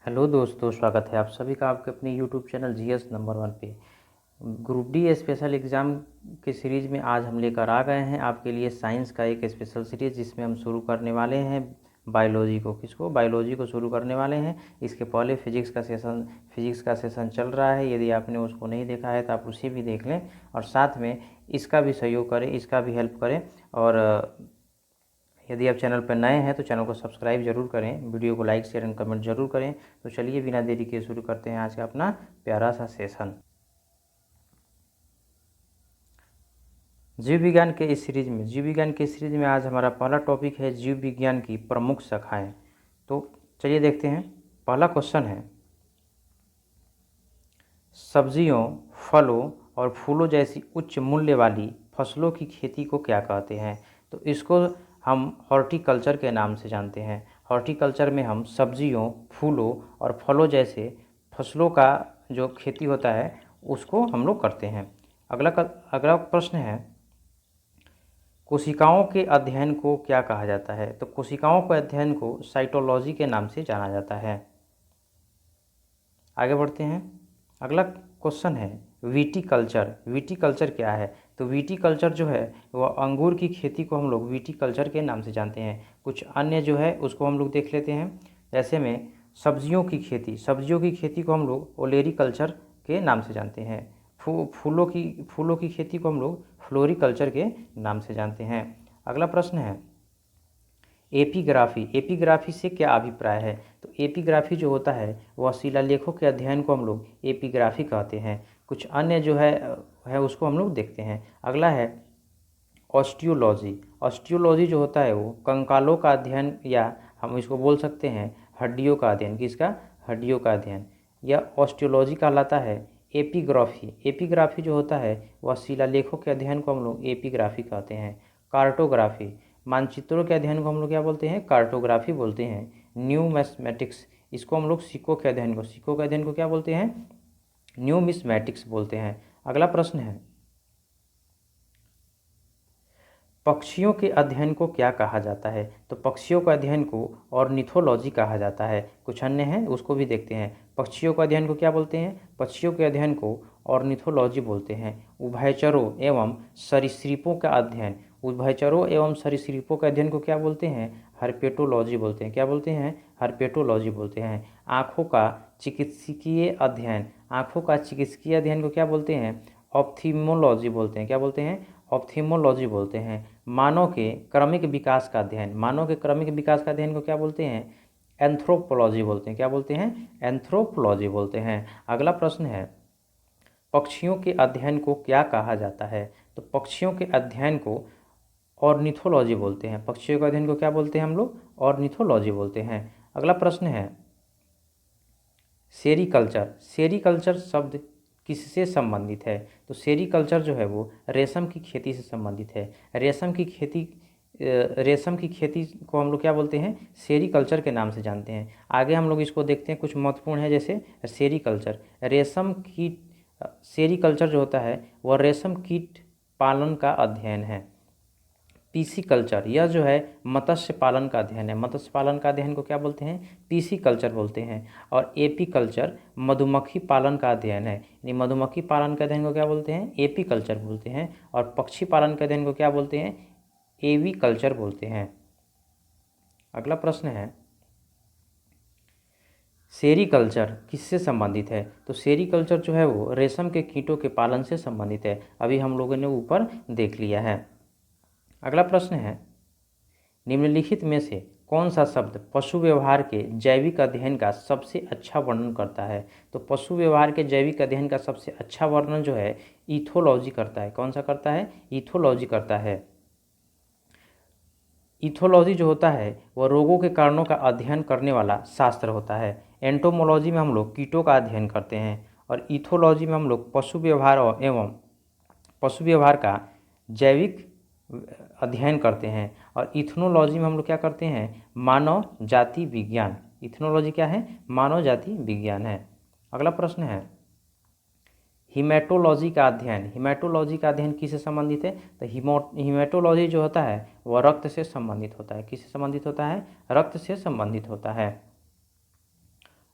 Hello दोस्तों, स्वागत है आप सभी का आपके अपने यूट्यूब चैनल जीएस नंबर 1 पे। ग्रुप डी स्पेशल एग्ज़ाम के सीरीज़ में आज हम लेकर आ गए हैं आपके लिए साइंस का एक स्पेशल सीरीज़, जिसमें हम शुरू करने वाले हैं बायोलॉजी को शुरू करने वाले हैं। इसके पहले फिजिक्स का सेशन चल रहा है। यदि आपने उसको नहीं देखा है तो आप उसे भी देख लें और साथ में इसका भी सहयोग करें, इसका भी हेल्प करें। और यदि आप चैनल पर नए हैं तो चैनल को सब्सक्राइब जरूर करें, वीडियो को लाइक शेयर एंड कमेंट जरूर करें। तो चलिए बिना देरी के शुरू करते हैं आज का अपना प्यारा सा सेशन। जीव विज्ञान के इस सीरीज में आज हमारा पहला टॉपिक है जीव विज्ञान की प्रमुख शाखाएं। तो चलिए देखते हैं। पहला क्वेश्चन है, सब्जियों, फलों और फूलों जैसी उच्च मूल्य वाली फसलों की खेती को क्या कहते हैं? तो इसको हम हॉर्टिकल्चर के नाम से जानते हैं। हॉर्टिकल्चर में हम सब्जियों, फूलों और फलों जैसे फसलों का जो खेती होता है उसको हम लोग करते हैं। अगला प्रश्न है, कोशिकाओं के अध्ययन को क्या कहा जाता है? तो कोशिकाओं के अध्ययन को साइटोलॉजी के नाम से जाना जाता है। आगे बढ़ते हैं। अगला क्वेश्चन है, विटीकल्चर क्या है? तो विटीकल्चर जो है वह अंगूर की खेती को हम लोग विटीकल्चर के नाम से जानते हैं। कुछ अन्य जो है उसको हम लोग देख लेते हैं। ऐसे में सब्जियों की खेती को हम लोग ओलेरीकल्चर के नाम से जानते हैं। फूलों की खेती को हम लोग फ्लोरिकल्चर के नाम से जानते हैं। अगला प्रश्न है, एपिग्राफी से क्या अभिप्राय है? तो एपिग्राफी जो होता है वह शिलालेखों के अध्ययन को हम लोग एपिग्राफी कहते हैं। कुछ अन्य जो है उसको हम लोग देखते हैं। अगला है ऑस्टियोलॉजी जो होता है वो कंकालों का अध्ययन, या हम इसको बोल सकते हैं हड्डियों का अध्ययन। किसका? हड्डियों का अध्ययन। यह ऑस्टियोलॉजी कहलाता है। एपिग्राफी जो होता है वह शिलालेखों के अध्ययन को हम लोग एपिग्राफी कहते हैं। कार्टोग्राफी, मानचित्रों के अध्ययन को हम लोग क्या बोलते हैं? कार्टोग्राफी बोलते हैं। न्यूमिस्मेटिक्स, इसको हम लोग सिक्कों के अध्ययन को क्या बोलते हैं? न्यूमिस्मेटिक्स बोलते हैं। अगला प्रश्न है, पक्षियों के अध्ययन को क्या कहा जाता है? तो पक्षियों के अध्ययन को ऑर्निथोलॉजी कहा जाता है। कुछ अन्य हैं उसको भी देखते हैं। पक्षियों के अध्ययन को क्या बोलते हैं? पक्षियों के अध्ययन को ऑर्निथोलॉजी बोलते हैं। उभयचरों एवं सरीसृपों का अध्ययन को क्या बोलते हैं? हर्पेटोलॉजी बोलते हैं। क्या बोलते हैं? हर्पेटोलॉजी बोलते हैं। आँखों का चिकित्सकीय अध्ययन को क्या बोलते हैं? ऑप्थेल्मोलॉजी बोलते हैं। क्या बोलते हैं? ऑप्थेल्मोलॉजी बोलते हैं। मानव के क्रमिक विकास का अध्ययन को क्या बोलते हैं? एंथ्रोपोलॉजी बोलते हैं। क्या बोलते हैं? एंथ्रोपोलॉजी बोलते हैं। अगला प्रश्न है, पक्षियों के अध्ययन को क्या कहा जाता है? तो पक्षियों के अध्ययन को ऑर्निथोलॉजी बोलते हैं। पक्षियों के अध्ययन को क्या बोलते हैं हम लोग? ऑर्निथोलॉजी बोलते हैं। अगला प्रश्न है, सेरीकल्चर शब्द किससे संबंधित है? तो सेरीकल्चर जो है वो रेशम की खेती से संबंधित है। रेशम की खेती को हम लोग क्या बोलते हैं? सेरीकल्चर के नाम से जानते हैं। आगे हम लोग इसको देखते हैं, कुछ महत्वपूर्ण है। जैसे सेरीकल्चर जो होता है वह रेशम कीट पालन का अध्ययन है। पीसीकल्चर, यह जो है मत्स्य पालन का अध्ययन है। मत्स्य पालन का अध्ययन को क्या बोलते हैं? पीसीकल्चर बोलते हैं। और एपीकल्चर मधुमक्खी पालन का अध्ययन है। यानी मधुमक्खी पालन के अध्ययन को क्या बोलते हैं? एपीकल्चर बोलते हैं। और पक्षी पालन के अध्ययन को क्या बोलते हैं? एवीकल्चर बोलते हैं। अगला प्रश्न है, सेरीकल्चर किससे संबंधित है? तो सेरीकल्चर जो है वो रेशम के कीटों के पालन से संबंधित है। अभी हम लोगों ने ऊपर देख लिया है। अगला प्रश्न है, निम्नलिखित में से कौन सा शब्द पशु व्यवहार के जैविक अध्ययन का सबसे अच्छा वर्णन करता है? तो पशु व्यवहार के जैविक अध्ययन का सबसे अच्छा वर्णन जो है इथोलॉजी करता है। कौन सा करता है? इथोलॉजी करता है। इथोलॉजी जो होता है वह रोगों के कारणों का अध्ययन करने वाला शास्त्र होता है। एंटोमोलॉजी में हम लोग कीटों का अध्ययन करते हैं और इथोलॉजी में हम लोग पशु व्यवहार का जैविक अध्ययन करते हैं। और इथनोलॉजी में हम लोग क्या करते हैं? मानव जाति विज्ञान। इथनोलॉजी क्या है? मानव जाति विज्ञान है। अगला प्रश्न है, हिमेटोलॉजी का अध्ययन किससे संबंधित है? तो हिमेटोलॉजी जो होता है वह रक्त से संबंधित होता है। किससे संबंधित होता है? रक्त से संबंधित होता है।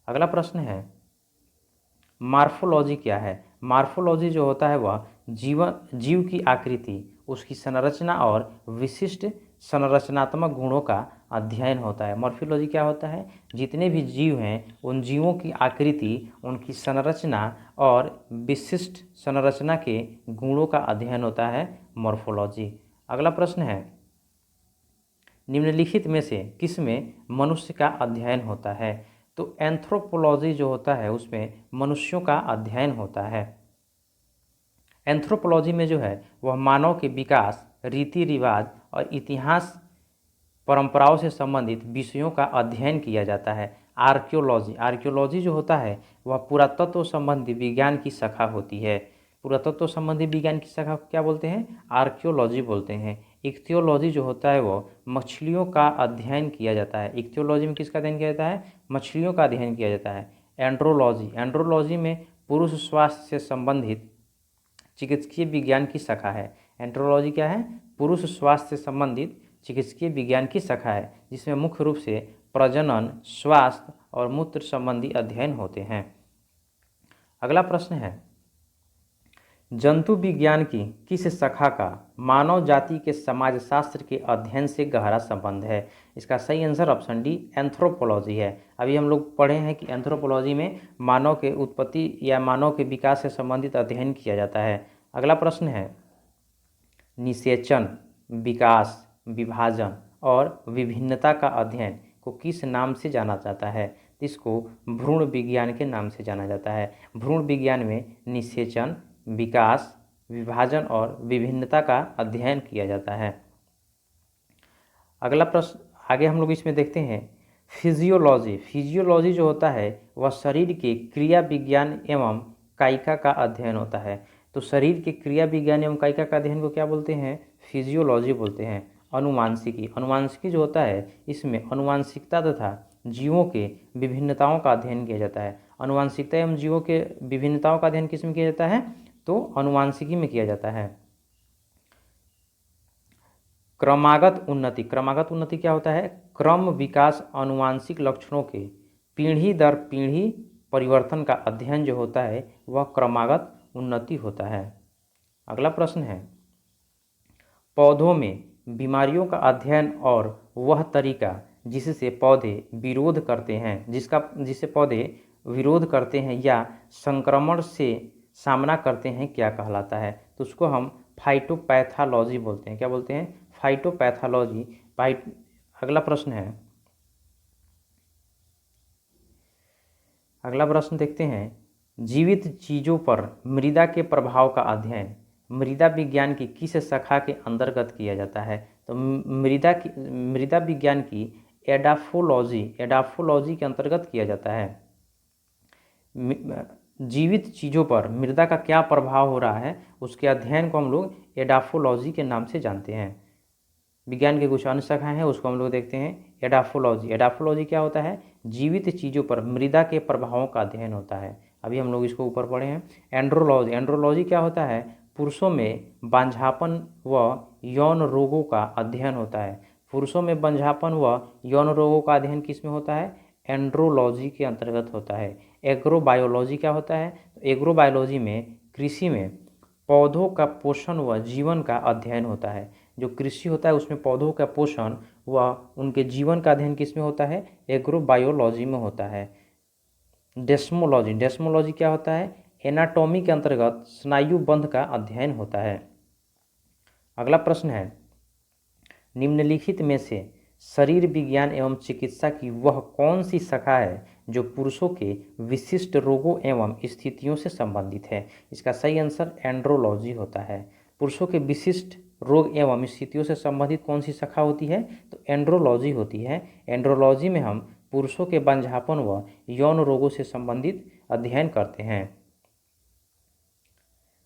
अगला प्रश्न है मार्फोलॉजी क्या है। मार्फोलॉजी जो होता है वह जीव की आकृति, उसकी संरचना और विशिष्ट संरचनात्मक गुणों का अध्ययन होता है। मॉर्फोलॉजी क्या होता है, जितने भी जीव हैं उन जीवों की आकृति, उनकी संरचना और विशिष्ट संरचना के गुणों का अध्ययन होता है मॉर्फोलॉजी। अगला प्रश्न है निम्नलिखित में से किसमें मनुष्य का अध्ययन होता है। तो एंथ्रोपोलॉजी जो होता है उसमें मनुष्यों का अध्ययन होता है। एंथ्रोपोलॉजी में जो है वह मानव के विकास, रीति रिवाज और इतिहास परंपराओं से संबंधित विषयों का अध्ययन किया जाता है। आर्कियोलॉजी जो होता है वह पुरातत्व संबंधी विज्ञान की शाखा होती है। पुरातत्व संबंधी विज्ञान की शाखा क्या बोलते हैं, आर्कियोलॉजी बोलते हैं। इक्थियोलॉजी जो होता है वो मछलियों का अध्ययन किया जाता है। इक्थियोलॉजी में किसका अध्ययन किया जाता है, मछलियों का अध्ययन किया जाता है। एंड्रोलॉजी में पुरुष स्वास्थ्य से संबंधित चिकित्सकीय विज्ञान की शाखा है। एंड्रोलॉजी क्या है, पुरुष स्वास्थ्य से संबंधित चिकित्सकीय विज्ञान की शाखा है, जिसमें मुख्य रूप से प्रजनन, स्वास्थ्य और मूत्र संबंधी अध्ययन होते हैं। अगला प्रश्न है जंतु विज्ञान की किस शाखा का मानव जाति के समाजशास्त्र के अध्ययन से गहरा संबंध है। इसका सही आंसर ऑप्शन डी एंथ्रोपोलॉजी है। अभी हम लोग पढ़े हैं कि एंथ्रोपोलॉजी में मानव के उत्पत्ति या मानव के विकास से संबंधित अध्ययन किया जाता है। अगला प्रश्न है निषेचन, विकास, विभाजन और विभिन्नता का अध्ययन को किस नाम से जाना जाता है। इसको भ्रूण विज्ञान के नाम से जाना जाता है। भ्रूण विज्ञान में निषेचन, विकास, विभाजन और विभिन्नता का अध्ययन किया जाता है। अगला प्रश्न आगे हम लोग इसमें देखते हैं फिजियोलॉजी जो होता है वह शरीर के क्रिया विज्ञान एवं कायिका का अध्ययन होता है। तो शरीर के क्रिया विज्ञान एवं कायिका का अध्ययन को क्या बोलते हैं, फिजियोलॉजी बोलते हैं। अनुवांशिकी जो होता है इसमें अनुवांशिकता तथा जीवों के विभिन्नताओं का अध्ययन किया जाता है। अनुवांशिकता एवं जीवों के विभिन्नताओं का अध्ययन किस में किया जाता है, तो अनुवांशिकी में किया जाता है। क्रमागत उन्नति क्या होता है, क्रम विकास अनुवांशिक लक्षणों के पीढ़ी दर पीढ़ी परिवर्तन का अध्ययन जो होता है वह क्रमागत उन्नति होता है। अगला प्रश्न है पौधों में बीमारियों का अध्ययन और वह तरीका जिससे पौधे विरोध करते हैं जिससे पौधे विरोध करते हैं या संक्रमण से सामना करते हैं क्या कहलाता है। तो उसको हम फाइटोपैथोलॉजी बोलते हैं। क्या बोलते हैं, फाइटोपैथोलॉजी। अगला प्रश्न देखते हैं जीवित चीज़ों पर मृदा के प्रभाव का अध्ययन मृदा विज्ञान की किस शाखा के अंतर्गत किया जाता है। तो मृदा विज्ञान की एडाफोलॉजी के अंतर्गत किया जाता है। जीवित चीज़ों पर मृदा का क्या प्रभाव हो रहा है उसके अध्ययन को हम लोग एडाफोलॉजी के नाम से जानते हैं। विज्ञान के कुछ अन्य शाखाएँ हैं उसको हम लोग देखते हैं एडाफोलॉजी क्या होता है, जीवित चीज़ों पर मृदा के प्रभावों का अध्ययन होता है। अभी हम लोग इसको ऊपर पढ़े हैं। एंड्रोलॉजी क्या होता है, पुरुषों में बांझापन व यौन रोगों का अध्ययन होता है। पुरुषों में बांझापन व यौन रोगों का अध्ययन किस में होता है, एंड्रोलॉजी के अंतर्गत होता है। एग्रोबायोलॉजी क्या होता है, तो एग्रोबायोलॉजी में कृषि में पौधों का पोषण व जीवन का अध्ययन होता है। जो कृषि होता है उसमें पौधों का पोषण व उनके जीवन का अध्ययन किस में होता है, एग्रोबायोलॉजी में होता है। डेस्मोलॉजी क्या होता है, एनाटॉमी के अंतर्गत स्नायु बंध का अध्ययन होता है। अगला प्रश्न है निम्नलिखित में से शरीर विज्ञान एवं चिकित्सा की वह कौन सी शाखा है जो पुरुषों के विशिष्ट रोगों एवं स्थितियों से संबंधित है। इसका सही आंसर एंड्रोलॉजी होता है। पुरुषों के विशिष्ट रोग एवं स्थितियों से संबंधित कौन सी शाखा होती है, तो एंड्रोलॉजी होती है। एंड्रोलॉजी में हम पुरुषों के बांझापन व यौन रोगों से संबंधित अध्ययन करते हैं।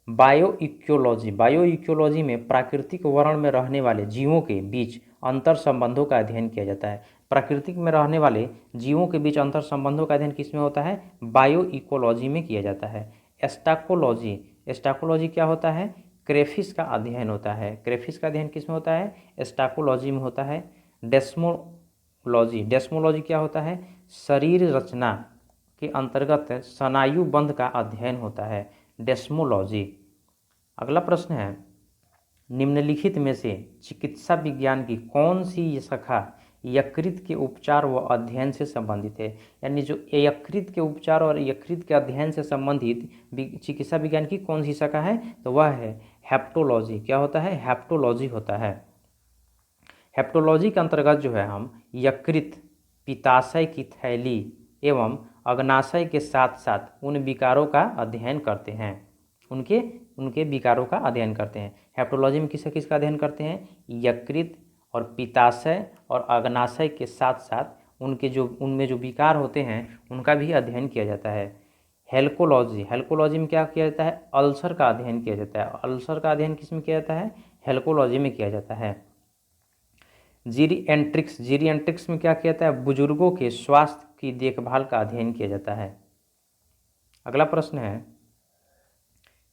बायोइक्योलॉजी में प्राकृतिक वर्ण में रहने वाले जीवों के बीच अंतर संबंधों का अध्ययन किया जाता है। प्राकृतिक में रहने वाले जीवों के बीच अंतर संबंधों का अध्ययन किस में होता है, बायोइकोलॉजी में किया जाता है। एस्टाकोलॉजी क्या होता है, क्रेफिस का अध्ययन होता है। क्रेफिस का अध्ययन किस में होता है, एस्टाकोलॉजी में होता है। डेस्मोलॉजी क्या होता है, शरीर रचना के अंतर्गत स्नायु बंध का अध्ययन होता है, डेस्मोलॉजी। अगला प्रश्न है, निम्नलिखित में से चिकित्सा विज्ञान की कौन सी शाखा यकृत के उपचार व अध्ययन से संबंधित है? यानी जो यकृत के उपचार और यकृत के अध्ययन से संबंधित चिकित्सा विज्ञान की कौन सी शाखा है? तो वह है हेप्टोलॉजी। क्या होता है? हेप्टोलॉजी होता है। हेप्टोलॉजी के अंतर्गत जो है हम यकृत, पित्ताशय की थैली एवं अग्नाशय के साथ साथ उन विकारों का अध्ययन करते हैं, उनके विकारों का अध्ययन करते हैं। हेप्टोलॉजी में किसका अध्ययन करते हैं? यकृत और पित्ताशय और अग्नाशय के साथ साथ उनमें जो विकार होते हैं उनका भी अध्ययन किया जाता है। हेल्कोलॉजी में क्या किया जाता है? अल्सर का अध्ययन किया जाता है। अल्सर का अध्ययन किस में किया जाता है? हेल्कोलॉजी में किया जाता है। जीरिएंट्रिक्स में क्या किया जाता है? बुजुर्गों के स्वास्थ्य की देखभाल का अध्ययन किया जाता है। अगला प्रश्न है,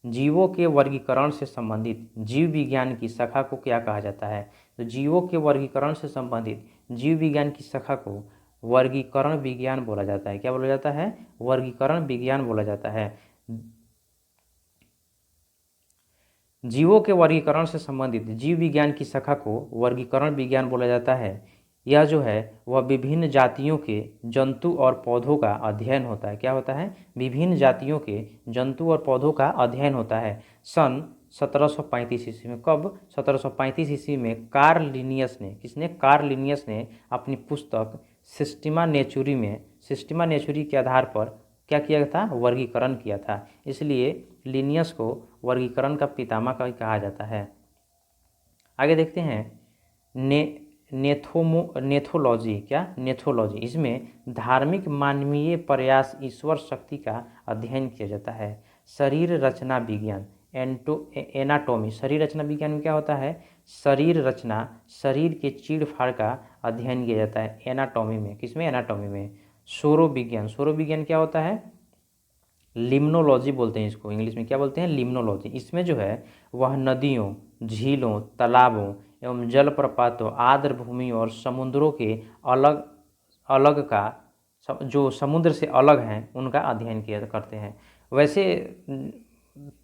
जीवों के वर्गीकरण से संबंधित जीव विज्ञान की शाखा को क्या कहा जाता है? तो जीवों के वर्गीकरण से संबंधित जीव विज्ञान की शाखा को वर्गीकरण विज्ञान बोला जाता है। क्या बोला जाता है? वर्गीकरण विज्ञान बोला जाता है। जीवों के वर्गीकरण से संबंधित जीव विज्ञान की शाखा को वर्गीकरण विज्ञान बोला जाता है। यह जो है वह विभिन्न जातियों के जंतु और पौधों का अध्ययन होता है। क्या होता है? विभिन्न जातियों के जंतु और पौधों का अध्ययन होता है। सन 1735 ईस्वी में, कब? 1735 ईस्वी में कार्ल लिनियस ने अपनी पुस्तक सिस्टीमा नेचुरी के आधार पर क्या किया था? वर्गीकरण किया था। इसलिए लिनियस को वर्गीकरण का पितामह का कहा जाता है। आगे देखते हैं नेथोलॉजी। क्या? नेथोलॉजी। इसमें धार्मिक मानवीय प्रयास ईश्वर शक्ति का अध्ययन किया जाता है। शरीर रचना विज्ञान, एनाटॉमी। शरीर रचना विज्ञान में क्या होता है? शरीर रचना, शरीर के चीड़-फाड़ का अध्ययन किया जाता है एनाटॉमी में। किसमें? एनाटॉमी में। सौर विज्ञान क्या होता है? लिम्नोलॉजी बोलते हैं इसको, इंग्लिश में क्या बोलते हैं? लिम्नोलॉजी। इसमें जो है वह नदियों, झीलों, तालाबों एवं जलप्रपातों, आर्द्र भूमि और समुद्रों के अलग का जो समुद्र से अलग हैं उनका अध्ययन किया करते हैं। वैसे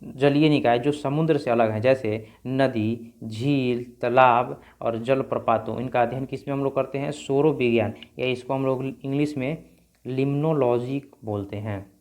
जलीय निकाय जो समुद्र से अलग हैं, जैसे नदी, झील, तालाब और जलप्रपातों, इनका अध्ययन किस में हम लोग करते हैं? सौर विज्ञान, या इसको हम लोग इंग्लिश में लिम्नोलॉजी बोलते हैं।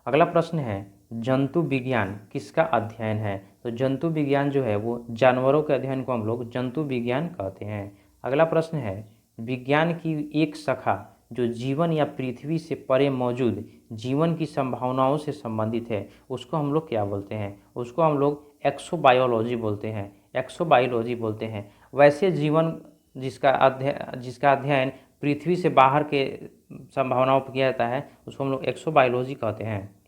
अगला प्रश्न है, जंतु विज्ञान किसका अध्ययन है? तो जंतु विज्ञान जो है वो जानवरों के अध्ययन को हम लोग जंतु विज्ञान कहते हैं। अगला प्रश्न है, विज्ञान की एक शाखा जो जीवन या पृथ्वी से परे मौजूद जीवन की संभावनाओं से संबंधित है, उसको हम लोग क्या बोलते हैं? उसको हम लोग एक्सोबायोलॉजी बोलते हैं। वैसे जीवन जिसका अध्ययन पृथ्वी से बाहर के संभावनाओं पर किया जाता है उसको हम लोग एक्सोबायोलॉजी कहते हैं।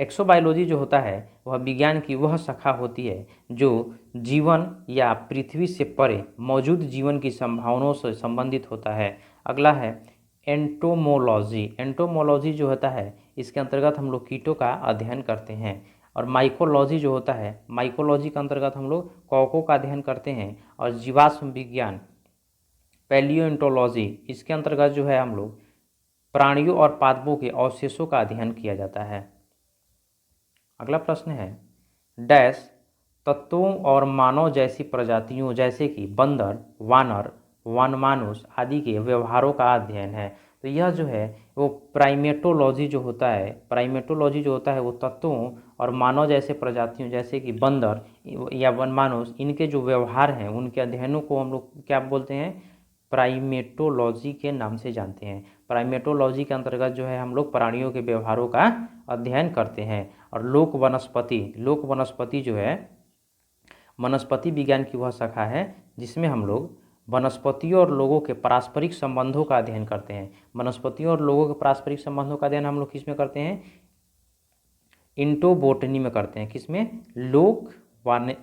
एक्सोबायोलॉजी जो होता है वह विज्ञान की वह शाखा होती है जो जीवन या पृथ्वी से परे मौजूद जीवन की संभावनाओं से संबंधित होता है। अगला है एंटोमोलॉजी जो होता है इसके अंतर्गत हम लोग कीटों का अध्ययन करते हैं। और माइकोलॉजी जो होता है, माइकोलॉजी के अंतर्गत हम लोग कवकों का अध्ययन करते हैं। और जीवाश्म विज्ञान पैलियोएंटोलॉजी, इसके अंतर्गत जो है हम लोग प्राणियों और पादपों के अवशेषों का अध्ययन किया जाता है। अगला प्रश्न है, डैश तत्वों और मानव जैसी प्रजातियों जैसे कि बंदर, वानर, वनमानुष आदि के व्यवहारों का अध्ययन है। तो यह जो है वो प्राइमेटोलॉजी जो होता है वो तत्वों और मानव जैसे प्रजातियों जैसे कि बंदर या वनमानुष, इनके जो व्यवहार हैं उनके अध्ययनों को हम लोग क्या बोलते हैं? प्राइमेटोलॉजी के नाम से जानते हैं। प्राइमेटोलॉजी के अंतर्गत जो है हम लोग प्राणियों के व्यवहारों का अध्ययन करते हैं। और लोक वनस्पति जो है वनस्पति विज्ञान की वह शाखा है जिसमें हम लोग वनस्पतियों और लोगों के पारस्परिक संबंधों का अध्ययन करते हैं। वनस्पतियों और लोगों के पारस्परिक संबंधों का अध्ययन हम लोग किस में करते हैं? इंटोबोटनी में करते हैं। किसमें? लोक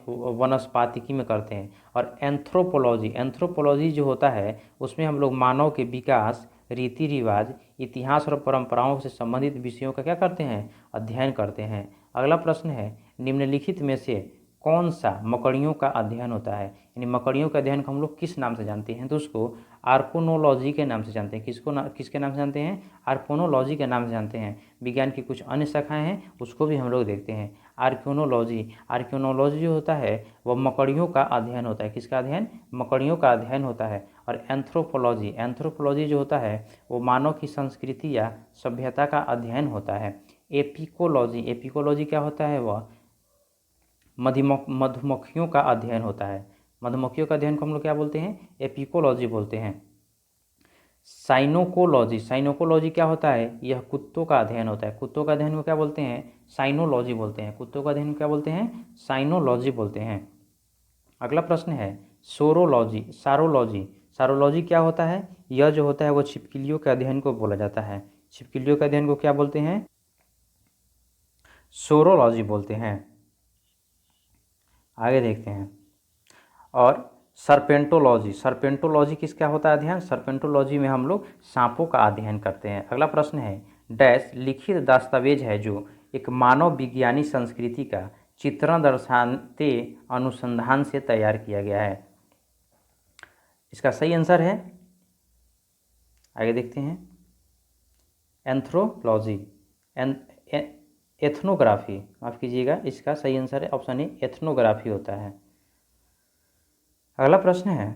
वनस्पतिकी में करते हैं। और एंथ्रोपोलॉजी जो होता है उसमें हम लोग मानव के विकास, रीति रिवाज, इतिहास और परंपराओं से संबंधित विषयों का क्या करते हैं? अध्ययन करते हैं। अगला प्रश्न है, निम्नलिखित में से कौन सा मकड़ियों का अध्ययन होता है? यानी मकड़ियों के अध्ययन को हम लोग किस नाम से जानते हैं? तो उसको आर्कोनोलॉजी के नाम से जानते हैं। किसके नाम से जानते हैं? आर्कोनोलॉजी के नाम से जानते हैं। विज्ञान की कुछ अन्य शाखाएं हैं, उसको भी हम लोग देखते हैं। आर्कोनोलॉजी जो होता है वह मकड़ियों का अध्ययन होता है। किसका अध्ययन? मकड़ियों का अध्ययन होता है। और एंथ्रोपोलॉजी जो होता है वो मानव की संस्कृति या सभ्यता का अध्ययन होता है। एपिकोलॉजी क्या होता है? वह मधुमक्खियों का अध्ययन होता है। मधुमक्खियों का अध्ययन को हम लोग क्या बोलते हैं? एपिकोलॉजी बोलते हैं। साइनोकोलॉजी क्या होता है? यह कुत्तों का अध्ययन होता है। कुत्तों का अध्ययन को क्या बोलते हैं? साइनोलॉजी बोलते हैं। कुत्तों का अध्ययन को क्या बोलते हैं? साइनोलॉजी बोलते हैं। अगला प्रश्न है सारोलॉजी क्या होता है? यह जो होता है वो छिपकलियों के अध्ययन को बोला जाता है। छिपकलियों के अध्ययन को क्या बोलते हैं? सोरोलॉजी बोलते हैं। आगे देखते हैं। और सर्पेंटोलॉजी किसका होता है अध्ययन? सर्पेंटोलॉजी में हम लोग सांपों का अध्ययन करते हैं। अगला प्रश्न है डैश लिखित दस्तावेज है जो एक मानव विज्ञानी संस्कृति का चित्रण दर्शाते अनुसंधान से तैयार किया गया है। इसका सही आंसर है, आगे देखते हैं, एंथ्रोलॉजी, एथनोग्राफी, माफ कीजिएगा, इसका सही आंसर है ऑप्शन ए एथनोग्राफी होता है। अगला प्रश्न है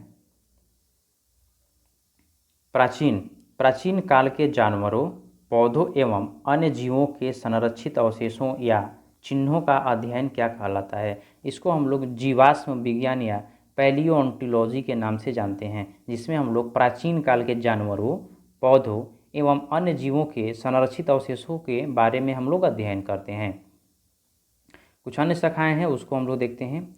प्राचीन काल के जानवरों, पौधों एवं अन्य जीवों के संरक्षित अवशेषों या चिन्हों का अध्ययन क्या कहलाता है? इसको हम लोग जीवाश्म विज्ञान या पैलियोन्टोलॉजी के नाम से जानते हैं, जिसमें हम लोग प्राचीन काल के जानवरों, पौधों एवं अन्य जीवों के संरक्षित अवशेषों के बारे में हम लोग अध्ययन करते हैं। कुछ अन्य शाखाएं हैं, उसको हम लोग देखते हैं।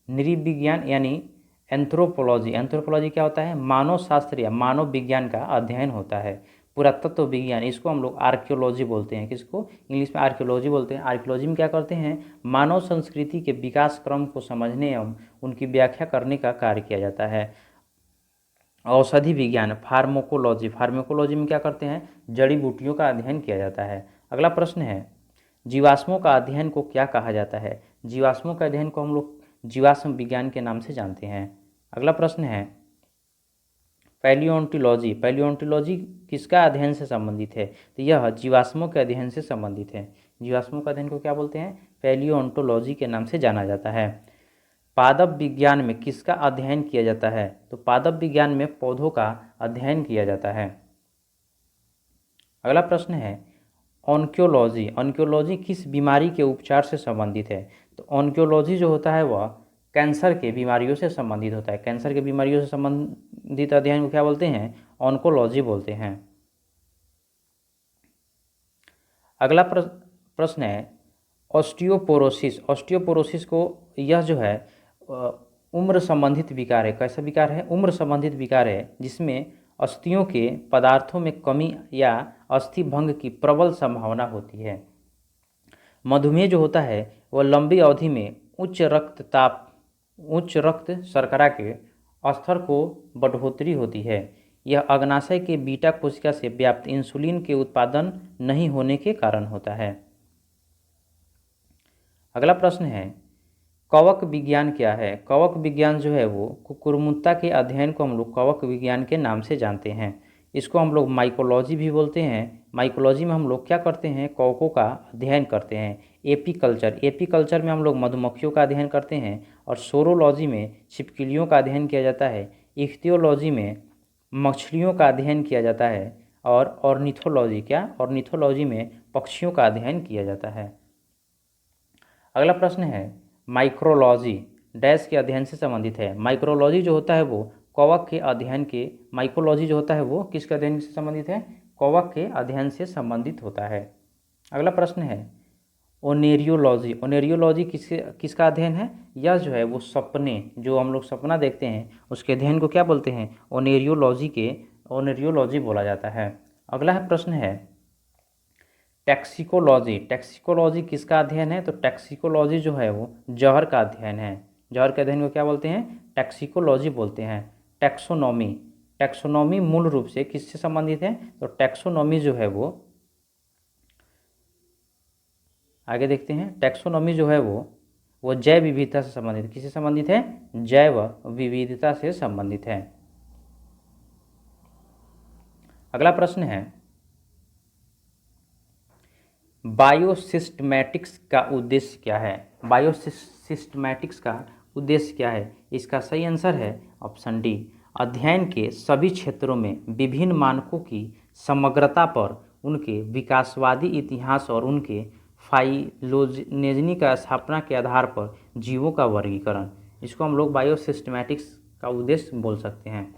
नृविज्ञान यानी एंथ्रोपोलॉजी क्या होता है? मानव शास्त्र या मानव विज्ञान का अध्ययन होता है। पुरातत्व विज्ञान, इसको हम लोग आर्कियोलॉजी बोलते हैं। किसको? इंग्लिश में आर्कियोलॉजी बोलते हैं। आर्कियोलॉजी में क्या करते हैं? मानव संस्कृति के विकास क्रम को समझने एवं उनकी व्याख्या करने का कार्य किया जाता है। औषधि विज्ञान फार्माकोलॉजी में क्या करते हैं? जड़ी बूटियों का अध्ययन किया जाता है। अगला प्रश्न है जीवाश्मों का अध्ययन को क्या कहा जाता है? जीवाश्मों का अध्ययन को हम लोग जीवाश्म विज्ञान के नाम से जानते हैं। अगला प्रश्न है पैलियोन्टोलॉजी किसका अध्ययन से संबंधित है? तो यह जीवाश्मों के अध्ययन से संबंधित है। जीवाश्मों का अध्ययन को क्या बोलते हैं? पैलियोन्टोलॉजी के नाम से जाना जाता है। पादप विज्ञान में किसका अध्ययन किया जाता है? तो पादप विज्ञान में पौधों का अध्ययन किया जाता है। अगला प्रश्न है ऑन्कोलॉजी किस बीमारी के उपचार से संबंधित है? तो ऑन्कोलॉजी जो होता है वह कैंसर के बीमारियों से संबंधित होता है। कैंसर के बीमारियों से संबंधित अध्ययन को क्या बोलते हैं? ऑन्कोलॉजी बोलते हैं। अगला प्रश्न है ऑस्टियोपोरोसिस को, यह जो है उम्र संबंधित विकार है। कैसा विकार है? उम्र संबंधित विकार है, जिसमें अस्थियों के पदार्थों में कमी या अस्थि भंग की प्रबल संभावना होती है। मधुमेह जो होता है वह लंबी अवधि में उच्च रक्त शर्करा के स्तर को बढ़ोतरी होती है। यह अग्नाशय के बीटा कोशिका से व्याप्त इंसुलिन के उत्पादन नहीं होने के कारण होता है। अगला प्रश्न है कवक विज्ञान क्या है? कवक विज्ञान जो है वो कुकुरमुत्ता के अध्ययन को हम लोग कवक विज्ञान के नाम से जानते हैं। इसको हम लोग माइकोलॉजी भी बोलते हैं। माइकोलॉजी में हम लोग क्या करते हैं? कवकों का अध्ययन करते हैं। एपीकल्चर में हम लोग मधुमक्खियों का अध्ययन करते हैं। और सोरोलॉजी में छिपकलियों का अध्ययन किया जाता है। इख्तियोलॉजी में मछलियों का अध्ययन किया जाता है। और ऑर्निथोलॉजी में पक्षियों का अध्ययन किया जाता है। अगला प्रश्न है माइक्रोलॉजी डैश के अध्ययन से संबंधित है। माइक्रोलॉजी जो होता है वो कवक के अध्ययन के, माइकोलॉजी जो होता है वो किसके अध्ययन से संबंधित है? कवक के अध्ययन से संबंधित होता है। अगला प्रश्न है ओनेरियोलॉजी किसका अध्ययन है? यह जो है वो सपने, जो हम लोग सपना देखते हैं उसके अध्ययन को क्या बोलते हैं? ओनेरियोलॉजी बोला जाता है। अगला प्रश्न है टैक्सिकोलॉजी किसका अध्ययन है? तो टैक्सिकोलॉजी जो है वो जहर का अध्ययन है। जहर के अध्ययन को क्या बोलते हैं? टैक्सिकोलॉजी बोलते हैं। टैक्सोनॉमी मूल रूप से किससे संबंधित है? तो टैक्सोनॉमी जो है वो, आगे देखते हैं, टैक्सोनॉमी जो है वो वो जैव विविधता से संबंधित, किससे संबंधित है? जैव विविधता से संबंधित है। अगला प्रश्न है, बायोसिस्टमैटिक्स का उद्देश्य क्या है? बायोसिस्टमैटिक्स का उद्देश्य क्या है? इसका सही आंसर है ऑप्शन डी, अध्ययन के सभी क्षेत्रों में विभिन्न मानकों की समग्रता पर उनके विकासवादी इतिहास और उनके फाइलोजेनी का स्थापना के आधार पर जीवों का वर्गीकरण, इसको हम लोग बायोसिस्टमैटिक्स का उद्देश्य बोल सकते हैं।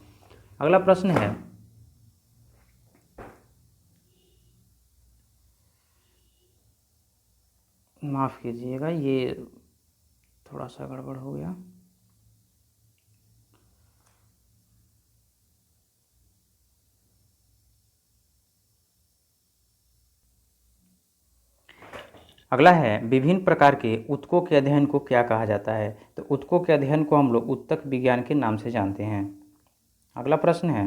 अगला प्रश्न है, माफ़ कीजिएगा ये थोड़ा सा गड़बड़ हो गया। अगला है, विभिन्न प्रकार के ऊतकों के अध्ययन को क्या कहा जाता है? तो ऊतकों के अध्ययन को हम लोग ऊतक विज्ञान के नाम से जानते हैं। अगला प्रश्न है,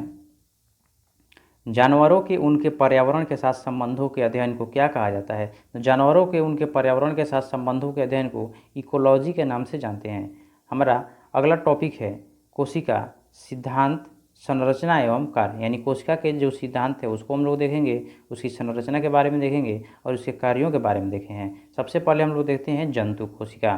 जानवरों के उनके पर्यावरण के साथ संबंधों के अध्ययन को क्या कहा जाता है? तो जानवरों के उनके पर्यावरण के साथ संबंधों के अध्ययन को इकोलॉजी के नाम से जानते हैं। हमारा अगला टॉपिक है कोशिका सिद्धांत, संरचना एवं कार्य, यानी कोशिका के जो सिद्धांत है उसको हम लोग देखेंगे, उसकी संरचना के बारे में देखेंगे और उसके कार्यों के बारे में देखे हैं। सबसे पहले हम लोग देखते हैं जंतु कोशिका।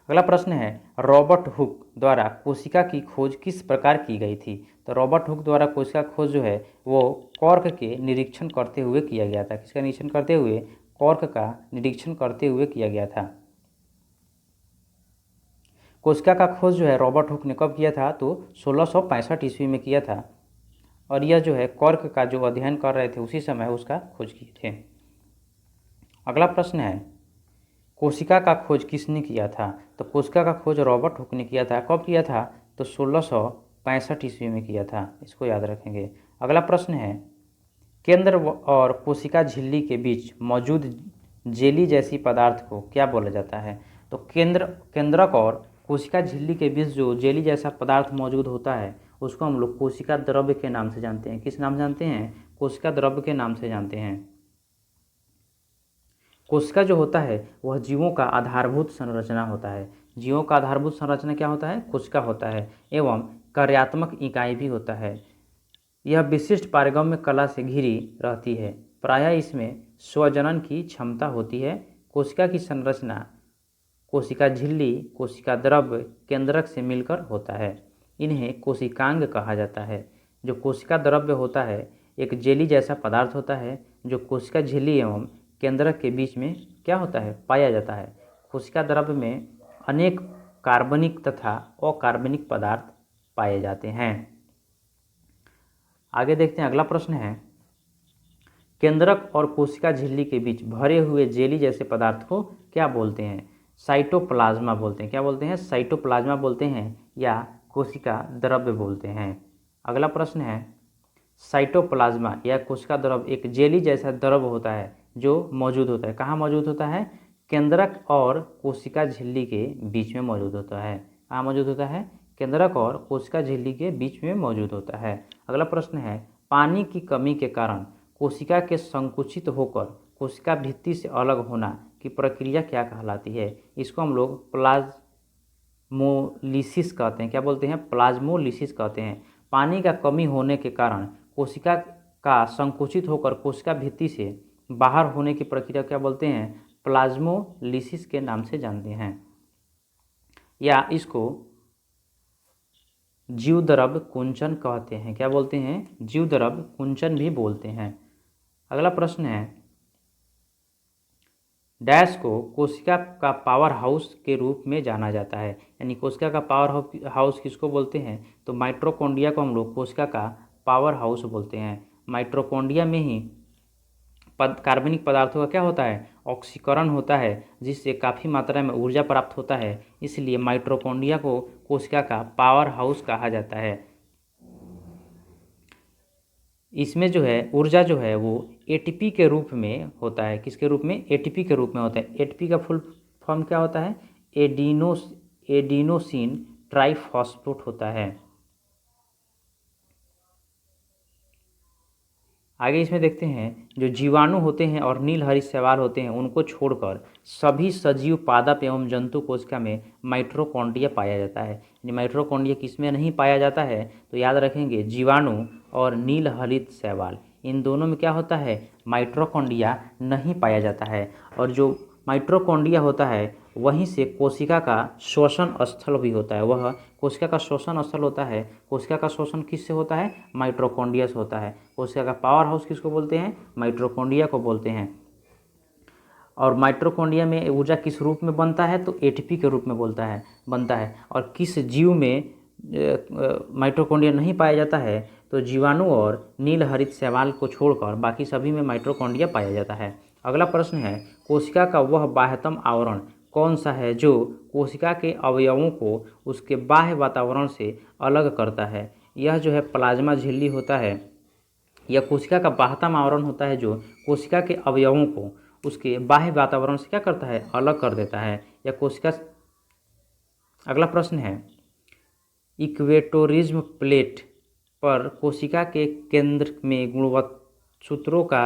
अगला प्रश्न है, रॉबर्ट हुक द्वारा कोशिका की खोज किस प्रकार की गई थी? तो रॉबर्ट हुक द्वारा कोशिका खोज जो है वो कॉर्क के निरीक्षण करते हुए किया गया था। किसका निरीक्षण करते हुए? कॉर्क का निरीक्षण करते हुए किया गया था। कोशिका का खोज जो है रॉबर्ट हुक ने कब किया था? तो 1665 ईस्वी में किया था, और यह जो है कॉर्क का जो अध्ययन कर रहे थे उसी समय उसका खोज किए थे। अगला प्रश्न है, कोशिका का खोज किसने किया था? तो कोशिका का खोज रॉबर्ट हुक ने किया था। कब किया था? तो 1665 ईस्वी में किया था, इसको याद रखेंगे। अगला प्रश्न है, केंद्र और कोशिका झिल्ली के बीच मौजूद जेली जैसी पदार्थ को क्या बोला जाता है? तो केंद्रक और कोशिका झिल्ली के बीच जो जेली जैसा पदार्थ मौजूद होता है उसको हम लोग कोशिका द्रव्य के नाम से जानते हैं। किस नाम जानते हैं? कोशिका द्रव्य के नाम से जानते हैं। कोशिका जो होता है वह जीवों का आधारभूत संरचना होता है। जीवों का आधारभूत संरचना क्या होता है? कोशिका होता है, एवं कार्यात्मक इकाई भी होता है। यह विशिष्ट पारगम्य कला से घिरी रहती है। प्रायः इसमें स्वजनन की क्षमता होती है। कोशिका की संरचना कोशिका झिल्ली, कोशिका द्रव्य, केंद्रक से मिलकर होता है। इन्हें कोशिकांग कहा जाता है। जो कोशिका द्रव्य होता है एक जेली जैसा पदार्थ होता है जो कोशिका झिल्ली एवं केंद्रक के बीच में क्या होता है? पाया जाता है। कोशिका द्रव्य में अनेक कार्बनिक तथा अकार्बनिक पदार्थ पाए जाते हैं। आगे देखते हैं, अगला प्रश्न है, केंद्रक और कोशिका झिल्ली के बीच भरे हुए जेली जैसे पदार्थ को क्या बोलते हैं? साइटोप्लाज्मा बोलते हैं। क्या बोलते हैं? साइटोप्लाज्मा बोलते हैं या कोशिका द्रव्य बोलते हैं। अगला प्रश्न है, साइटोप्लाज्मा या कोशिका द्रव्य एक जेली जैसा द्रव्य होता है जो मौजूद होता है। कहाँ मौजूद होता है? केंद्रक और कोशिका झिल्ली के बीच में मौजूद होता है। कहाँ मौजूद होता है? केंद्रक और कोशिका झिल्ली के बीच में मौजूद होता है। अगला प्रश्न है, पानी की कमी के कारण कोशिका के संकुचित होकर कोशिका भित्ति से अलग होना की प्रक्रिया क्या कहलाती है? इसको हम लोग प्लाज्मोलिसिस कहते हैं। क्या बोलते हैं? प्लाज्मोलिसिस कहते हैं। पानी का कमी होने के कारण कोशिका का संकुचित होकर कोशिका भित्ति से बाहर होने की प्रक्रिया क्या बोलते हैं? प्लाज्मोलिसिस के नाम से जानते हैं, या इसको जीवद्रव्य कुंचन कहते हैं। क्या बोलते हैं? जीवद्रव्य कुंचन भी बोलते हैं। अगला प्रश्न है, डैश को कोशिका का पावर हाउस के रूप में जाना जाता है। यानी कोशिका का पावर हाउस किसको बोलते हैं? तो माइटोकॉन्ड्रिया को हम लोग कोशिका का पावर हाउस बोलते हैं। माइटोकॉन्ड्रिया में ही कार्बनिक पदार्थों का क्या होता है? ऑक्सीकरण होता है, जिससे काफ़ी मात्रा में ऊर्जा प्राप्त होता है। इसलिए माइटोकॉन्ड्रिया को कोशिका का पावर हाउस कहा जाता है। इसमें जो है ऊर्जा जो है वो एटीपी के रूप में होता है। किसके रूप में? एटीपी के रूप में होता है। एटीपी का फुल फॉर्म क्या होता है? एडिनोसिन ट्राइफॉस्फेट होता है। आगे इसमें देखते हैं, जो जीवाणु होते हैं और नील हरित शैवाल होते हैं उनको छोड़कर सभी सजीव पादप एवं जंतु कोशिका में माइटोकॉन्ड्रिया पाया जाता है। यानी माइटोकॉन्ड्रिया किसमें नहीं पाया जाता है, तो याद रखेंगे जीवाणु और नील हरित शैवाल, इन दोनों में क्या होता है, माइटोकॉन्ड्रिया नहीं पाया जाता है। और जो माइटोकॉन्ड्रिया होता है वहीं से कोशिका का श्वसन स्थल भी होता है, वह कोशिका का श्वसन स्थल होता है। कोशिका का श्वसन किससे होता है, माइटोकॉन्ड्रिया से होता है। कोशिका का पावर हाउस किसको बोलते हैं, माइटोकॉन्ड्रिया को बोलते हैं। और माइटोकॉन्ड्रिया में ऊर्जा किस रूप में बनता है, तो एटीपी के रूप में बनता है। और किस जीव में माइटोकॉन्ड्रिया नहीं पाया जाता है, तो जीवाणु और नील हरित शैवाल को छोड़कर बाकी सभी में माइटोकॉन्ड्रिया पाया जाता है। अगला प्रश्न है, कोशिका का वह बाह्यतम आवरण कौन सा है जो कोशिका के अवयवों को उसके बाह्य वातावरण से अलग करता है। यह जो है प्लाज्मा झिल्ली होता है, यह कोशिका का बाह्यतम आवरण होता है जो कोशिका के अवयवों को उसके बाह्य वातावरण से क्या करता है, अलग कर देता है। यह कोशिका। अगला प्रश्न है, इक्वेटोरिज्म प्लेट पर कोशिका के केंद्र में गुणसूत्रों का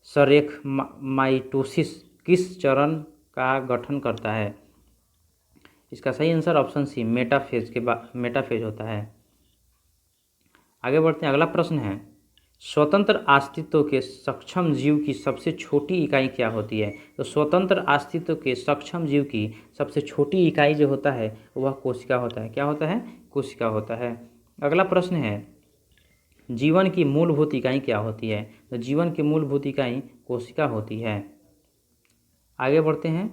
संरेख माइटोसिस किस चरण का गठन करता है। इसका सही आंसर ऑप्शन सी, मेटाफेज होता है। आगे बढ़ते हैं, अगला प्रश्न है, स्वतंत्र अस्तित्व के सक्षम जीव की सबसे छोटी इकाई क्या होती है। तो स्वतंत्र अस्तित्व के सक्षम जीव की सबसे छोटी इकाई जो होता है वह कोशिका होता है। क्या होता है, कोशिका होता है। अगला प्रश्न है, जीवन की मूलभूत इकाई क्या होती है। तो जीवन की मूलभूत इकाई कोशिका होती है। आगे बढ़ते हैं,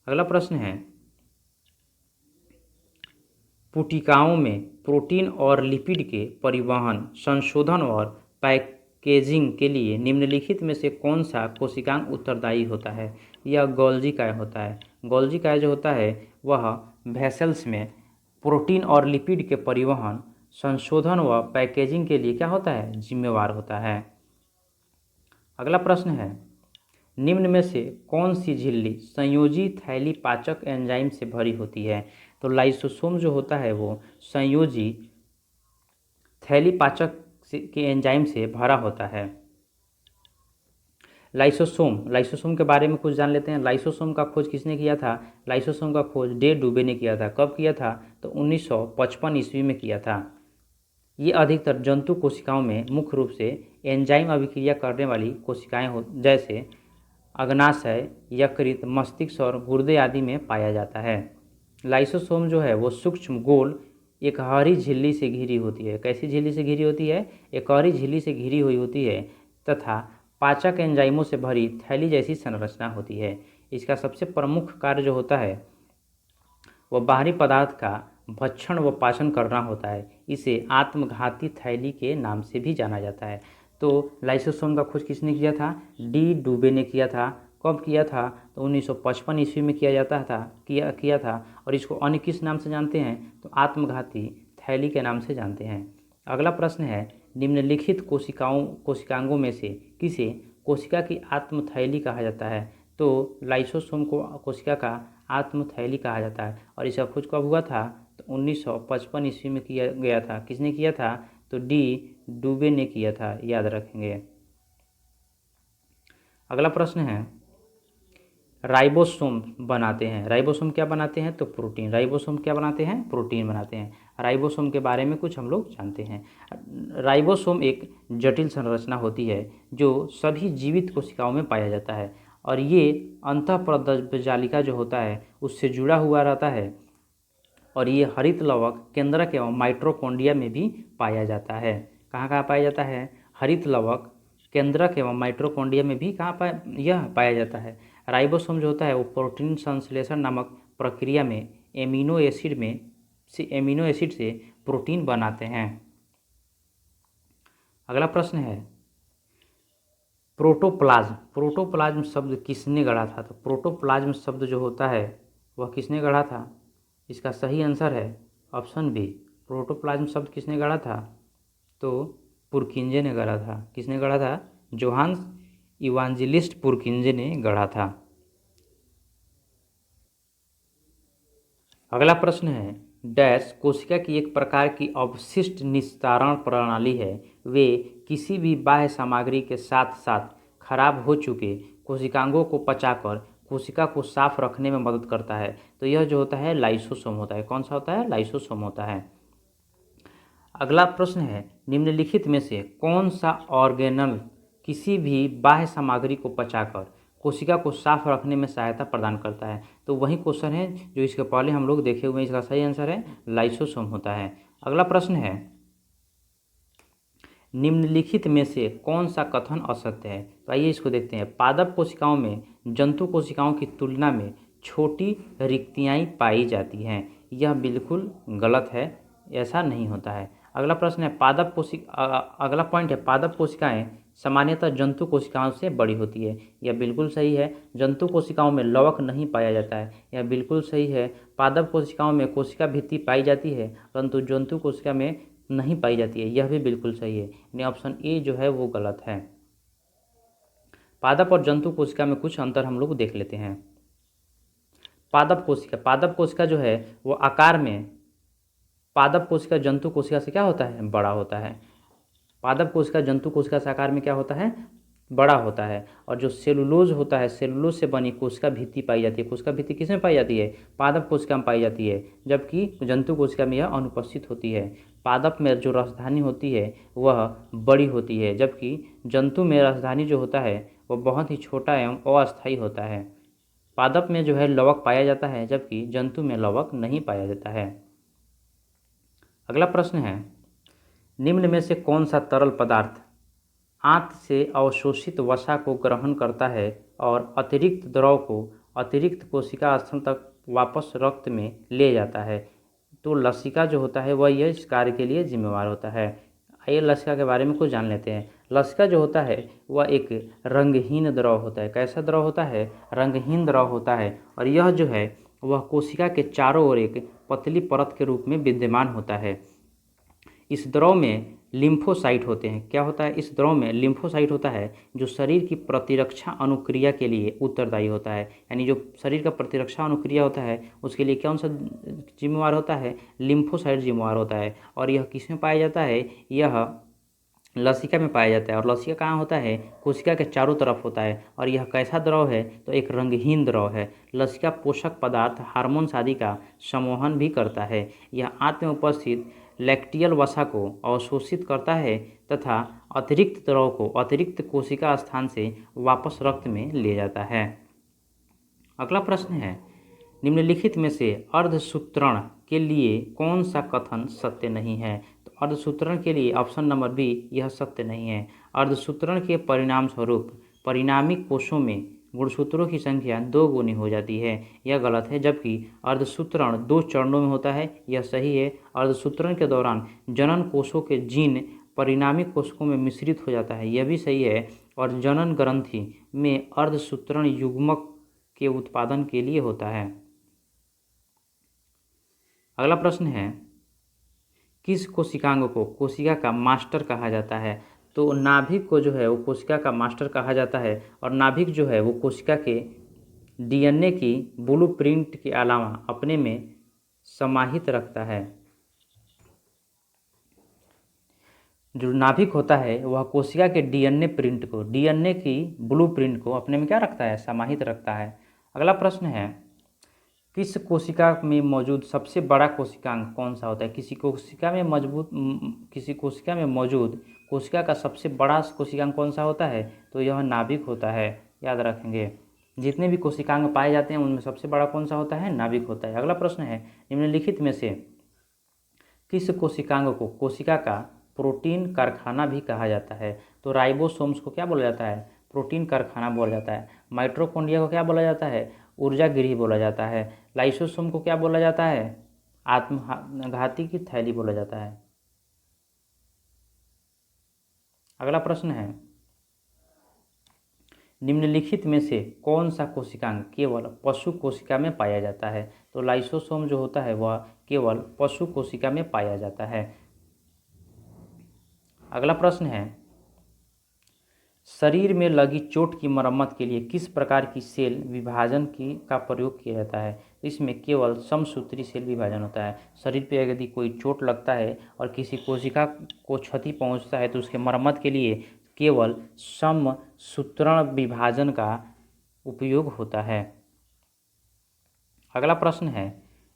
अगला प्रश्न है, पुटिकाओं में प्रोटीन और लिपिड के परिवहन, संशोधन और पैकेजिंग के लिए निम्नलिखित में से कौन सा कोशिकांग उत्तरदायी होता है। यह गोल्जी काय होता है। गोल्जी काय जो होता है वह वेसल्स में प्रोटीन और लिपिड के परिवहन, संशोधन व पैकेजिंग के लिए क्या होता है, जिम्मेवार होता है। अगला प्रश्न है, निम्न में से कौन सी झिल्ली संयोजी थैली पाचक एंजाइम से भरी होती है। तो लाइसोसोम जो होता है वो संयोजी थैली पाचक के एंजाइम से भरा होता है। लाइसोसोम के बारे में कुछ जान लेते हैं। लाइसोसोम का खोज किसने किया था, लाइसोसोम का खोज डे डुबे ने किया था। कब किया था, तो 1955 ईस्वी में किया था। ये अधिकतर जंतु कोशिकाओं में मुख्य रूप से एंजाइम अभिक्रिया करने वाली कोशिकाएं हो, जैसे अग्नाशय, यकृत, मस्तिष्क और गुर्दे आदि में पाया जाता है। लाइसोसोम जो है वो सूक्ष्म गोल एक हरी झिल्ली से घिरी होती है। कैसी झिल्ली से घिरी होती है, एक हरी झिल्ली से घिरी हुई होती है तथा पाचक एंजाइमों से भरी थैली जैसी संरचना होती है। इसका सबसे प्रमुख कार्य जो होता है वह बाहरी पदार्थ का भक्षण व पाचन करना होता है। इसे आत्मघाती थैली के नाम से भी जाना जाता है। तो लाइसोसोम का खोज किसने किया था, डी डुबे ने किया था। कब किया था, तो 1955 ईस्वी में किया था। और इसको अन्य किस नाम से जानते हैं, तो आत्मघाती थैली के नाम से जानते हैं। अगला प्रश्न है, निम्नलिखित कोशिकांगों में से किसे कोशिका की आत्मथैली कहा जाता है। तो लाइसोसोम को कोशिका का आत्मथैली कहा जाता है। और इसका खोज कब हुआ था, तो 1955 ईस्वी में किया गया था। किसने किया था, तो डी डुबे ने किया था, याद रखेंगे। अगला प्रश्न है, राइबोसोम बनाते हैं। राइबोसोम क्या बनाते हैं, तो प्रोटीन। राइबोसोम क्या बनाते हैं, प्रोटीन बनाते हैं। राइबोसोम के बारे में कुछ हम लोग जानते हैं। राइबोसोम एक जटिल संरचना होती है जो सभी जीवित कोशिकाओं में पाया जाता है और ये अंतःप्रजालिका जो होता है उससे जुड़ा हुआ रहता है। और ये हरित लवक, केंद्रक एवं माइटोकॉन्ड्रिया में भी पाया जाता है। कहाँ कहाँ पाया जाता है, हरित लवक, केंद्रक एवं माइटोकॉन्ड्रिया में भी यह पाया जाता है। राइबोसोम जो होता है वो प्रोटीन संश्लेषण नामक प्रक्रिया में एमिनो एसिड से प्रोटीन बनाते हैं। अगला प्रश्न है, प्रोटोप्लाज्म शब्द किसने गढ़ा था। तो प्रोटोप्लाज्म शब्द जो होता है वह किसने गढ़ा था। इसका सही आंसर है ऑप्शन बी, प्रोटोप्लाज्म शब्द किसने गढ़ा था, तो पुरकिंजे ने गढ़ा था। किसने गढ़ा था, जोहान्स इवांजेलिस्ट पुरकिंजे ने गढ़ा था। अगला प्रश्न है, डैश कोशिका की एक प्रकार की अवशिष्ट निस्तारण प्रणाली है। वे किसी भी बाह्य सामग्री के साथ साथ खराब हो चुके कोशिकांगों को पचाकर कोशिका को साफ रखने में मदद करता है। तो यह जो होता है लाइसोसोम होता है। कौन सा होता है? लाइसोसोम होता है। अगला प्रश्न है, निम्नलिखित में से कौन सा ऑर्गेनल किसी भी बाह्य सामग्री को पचाकर कोशिका को साफ रखने में सहायता प्रदान करता है? तो वही क्वेश्चन है जो इसके पहले हम लोग देखे हुए हैं। इसका सही आंसर है लाइसोसोम होता है। अगला प्रश्न है, निम्नलिखित में से कौन सा कथन असत्य है? तो आइए इसको देखते हैं। पादप कोशिकाओं में जंतु कोशिकाओं की तुलना में छोटी रिक्तियाँ पाई जाती हैं। यह बिल्कुल गलत है, ऐसा नहीं होता है। अगला प्रश्न है, अगला पॉइंट है, पादप कोशिकाएं सामान्यतः जंतु कोशिकाओं से बड़ी होती है। यह बिल्कुल सही है। जंतु कोशिकाओं में लवक नहीं पाया जाता है। यह बिल्कुल सही है। पादप कोशिकाओं में कोशिका भित्ति पाई जाती है, परंतु जंतु कोशिका में नहीं पाई जाती है। यह भी बिल्कुल सही है, यानी ऑप्शन ए जो है वो गलत है। पादप और जंतु कोशिका में कुछ अंतर हम लोग देख लेते हैं। पादप कोशिका जो है वो आकार में पादप कोशिका जंतु कोशिका से क्या होता है? बड़ा होता है। पादप कोशिका जंतु कोशिका से आकार में क्या होता है? बड़ा होता है। और जो सेलुलोज होता है, सेलुलोज से बनी कोशिका भित्ति पाई जाती है। कोशिका भित्ति किस में पाई जाती है? पादप कोशिका में पाई जाती है, जबकि जंतु कोशिका में यह अनुपस्थित होती है। पादप में जो राजधानी होती है वह बड़ी होती है, जबकि जंतु में राजधानी जो होता है वह बहुत ही छोटा एवं अस्थायी होता है। पादप में जो है लवक पाया जाता है, जबकि जंतु में लवक नहीं पाया जाता है। अगला प्रश्न है, निम्न में से कौन सा तरल पदार्थ आंत से अवशोषित वसा को ग्रहण करता है और अतिरिक्त द्रव को अतिरिक्त कोशिका स्थल तक वापस रक्त में ले जाता है? तो लसिका जो होता है वह यह इस कार्य के लिए जिम्मेवार होता है। आइए लसिका के बारे में कुछ जान लेते हैं। लसिका जो होता है वह एक रंगहीन द्रव होता है। कैसा द्रव होता है? रंगहीन द्रव होता है। और यह जो है वह कोशिका के चारों ओर एक पतली परत के रूप में विद्यमान होता है। इस द्रव में लिम्फोसाइट होते हैं। क्या होता है? इस द्रव में लिम्फोसाइट होता है जो शरीर की प्रतिरक्षा अनुक्रिया के लिए उत्तरदायी होता है। यानी जो शरीर का प्रतिरक्षा अनुक्रिया होता है उसके लिए कौन सा जिम्मेवार होता है? लिम्फोसाइट जिम्मेवार होता है। और यह किस में पाया जाता है? यह लसिका में पाया जाता है। और लसिका कहाँ होता है? कोशिका के चारों तरफ होता है। और यह कैसा द्रव है? तो एक रंगहीन द्रव है। लसिका पोषक पदार्थ, हार्मोन्स आदि का संवहन भी करता है। यह आंत में उपस्थित लैक्टियल वसा को अवशोषित करता है तथा अतिरिक्त द्रव को अतिरिक्त कोशिका स्थान से वापस रक्त में ले जाता है। अगला प्रश्न है, निम्नलिखित में से अर्धसूत्रण के लिए कौन सा कथन सत्य नहीं है? तो अर्धसूत्रण के लिए ऑप्शन नंबर बी यह सत्य नहीं है। अर्धसूत्रण के परिणाम स्वरूप परिणामी कोशों में गुणसूत्रों की संख्या 2 गुनी हो जाती है। यह गलत है, जबकि अर्धसूत्रण 2 चरणों में होता है। यह सही है। अर्धसूत्रण के दौरान जनन कोशों के जीन परिणामी कोशिकाओं में मिश्रित हो जाता है। यह भी सही है। और जनन ग्रंथि में अर्धसूत्रण युग्मक के उत्पादन के लिए होता है। अगला प्रश्न है, किस कोशिकांग को कोशिका का मास्टर कहा जाता है? तो नाभिक को जो है वो कोशिका का मास्टर कहा जाता है। और नाभिक जो है वो कोशिका के डीएनए की ब्लूप्रिंट के अलावा अपने में समाहित रखता है। जो नाभिक होता है वह कोशिका के डीएनए की ब्लूप्रिंट को अपने में क्या रखता है? समाहित रखता है। अगला प्रश्न है, किस कोशिका में मौजूद सबसे बड़ा कोशिकांग कौन सा होता है? किसी कोशिका में मौजूद कोशिका का सबसे बड़ा कोशिकांग कौन सा होता है? तो यह नाभिक होता है। याद रखेंगे, जितने भी कोशिकांग पाए जाते हैं उनमें सबसे बड़ा कौन सा होता है? नाभिक होता है। अगला प्रश्न है, निम्नलिखित में से किस कोशिकांग को कोशिका का प्रोटीन कारखाना भी कहा जाता है? तो राइबोसोम्स को क्या बोला जाता है? प्रोटीन कारखाना बोला जाता है। माइटोकॉन्ड्रिया को क्या बोला जाता है? ऊर्जा गृह बोला जाता है। लाइसोसोम को क्या बोला जाता है? आत्मघाती की थैली बोला जाता है। अगला प्रश्न है, निम्नलिखित में से कौन सा कोशिकांग केवल पशु कोशिका में पाया जाता है? तो लाइसोसोम जो होता है वह केवल पशु कोशिका में पाया जाता है। अगला प्रश्न है, शरीर में लगी चोट की मरम्मत के लिए किस प्रकार की सेल विभाजन का प्रयोग किया जाता है? तो इसमें केवल समसूत्री सेल विभाजन होता है। शरीर पे यदि कोई चोट लगता है और किसी कोशिका को क्षति पहुंचता है तो उसके मरम्मत के लिए केवल समसूत्रण विभाजन का उपयोग होता है। अगला प्रश्न है,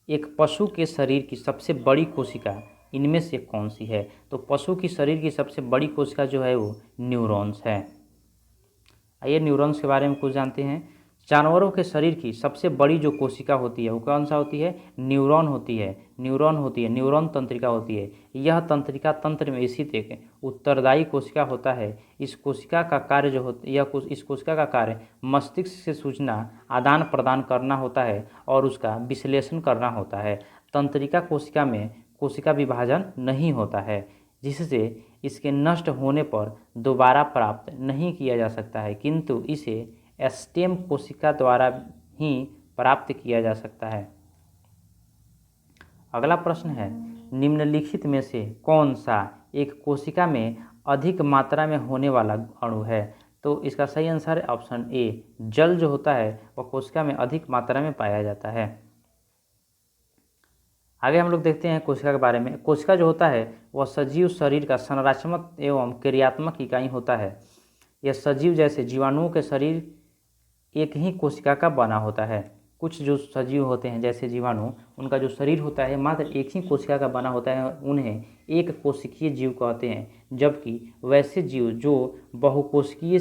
एक पशु के शरीर की सबसे बड़ी कोशिका इनमें से कौन सी है? तो पशु की शरीर की सबसे बड़ी कोशिका जो है वो न्यूरॉन्स है। आइए न्यूरॉन्स के बारे में कुछ जानते हैं। जानवरों के शरीर की सबसे बड़ी जो कोशिका होती है वो कौन सा होती है? न्यूरॉन होती है। न्यूरॉन तंत्रिका होती है। यह तंत्रिका तंत्र में स्थित एक उत्तरदायी कोशिका होता है। इस कोशिका का कार्य जो होता इस कोशिका का कार्य मस्तिष्क से सूचना आदान प्रदान करना होता है और उसका विश्लेषण करना होता है। तंत्रिका कोशिका में कोशिका विभाजन नहीं होता है, जिससे इसके नष्ट होने पर दोबारा प्राप्त नहीं किया जा सकता है, किंतु इसे स्टेम कोशिका द्वारा ही प्राप्त किया जा सकता है। अगला प्रश्न है, निम्नलिखित में से कौन सा एक कोशिका में अधिक मात्रा में होने वाला अणु है? तो इसका सही आंसर है ऑप्शन ए, जल जो होता है वह कोशिका में अधिक मात्रा में पाया जाता है। आगे हम लोग देखते हैं कोशिका के बारे में। कोशिका जो होता है वह सजीव शरीर का संरचनात्मक एवं क्रियात्मक इकाई होता है। यह सजीव जैसे जीवाणुओं के शरीर एक ही कोशिका का बना होता है। कुछ जो सजीव होते हैं जैसे जीवाणु, उनका जो शरीर होता है मात्र एक ही कोशिका का बना होता है, उन्हें एक कोशिकीय जीव कहते हैं। जबकि वैसे जीव जो बहुकोशिकीय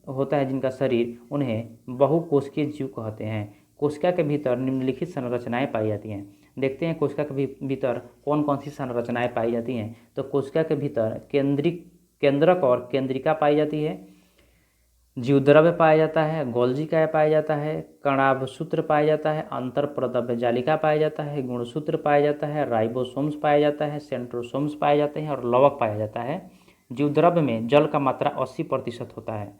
होता है जिनका शरीर, उन्हें बहुकोशिकीय जीव कहते हैं। कोशिका के भीतर निम्नलिखित संरचनाएं पाई जाती हैं। देखते हैं कोशिका के भीतर कौन कौन सी संरचनाएं पाई जाती हैं। तो कोशिका के भीतर केंद्रक और केंद्रिका पाई जाती है, जीवद्रव्य पाया जाता है, गोल्जी काय पाया जाता है, कणाभसूत्र पाया जाता है, अंतरप्रद्रव्य जालिका पाया जाता है, गुणसूत्र पाया जाता है, राइबोसोम्स पाया जाता है, सेंट्रोसोम्स पाए जाते हैं और लवक पाया जाता है। जीवद्रव्य में जल का मात्रा 80% होता है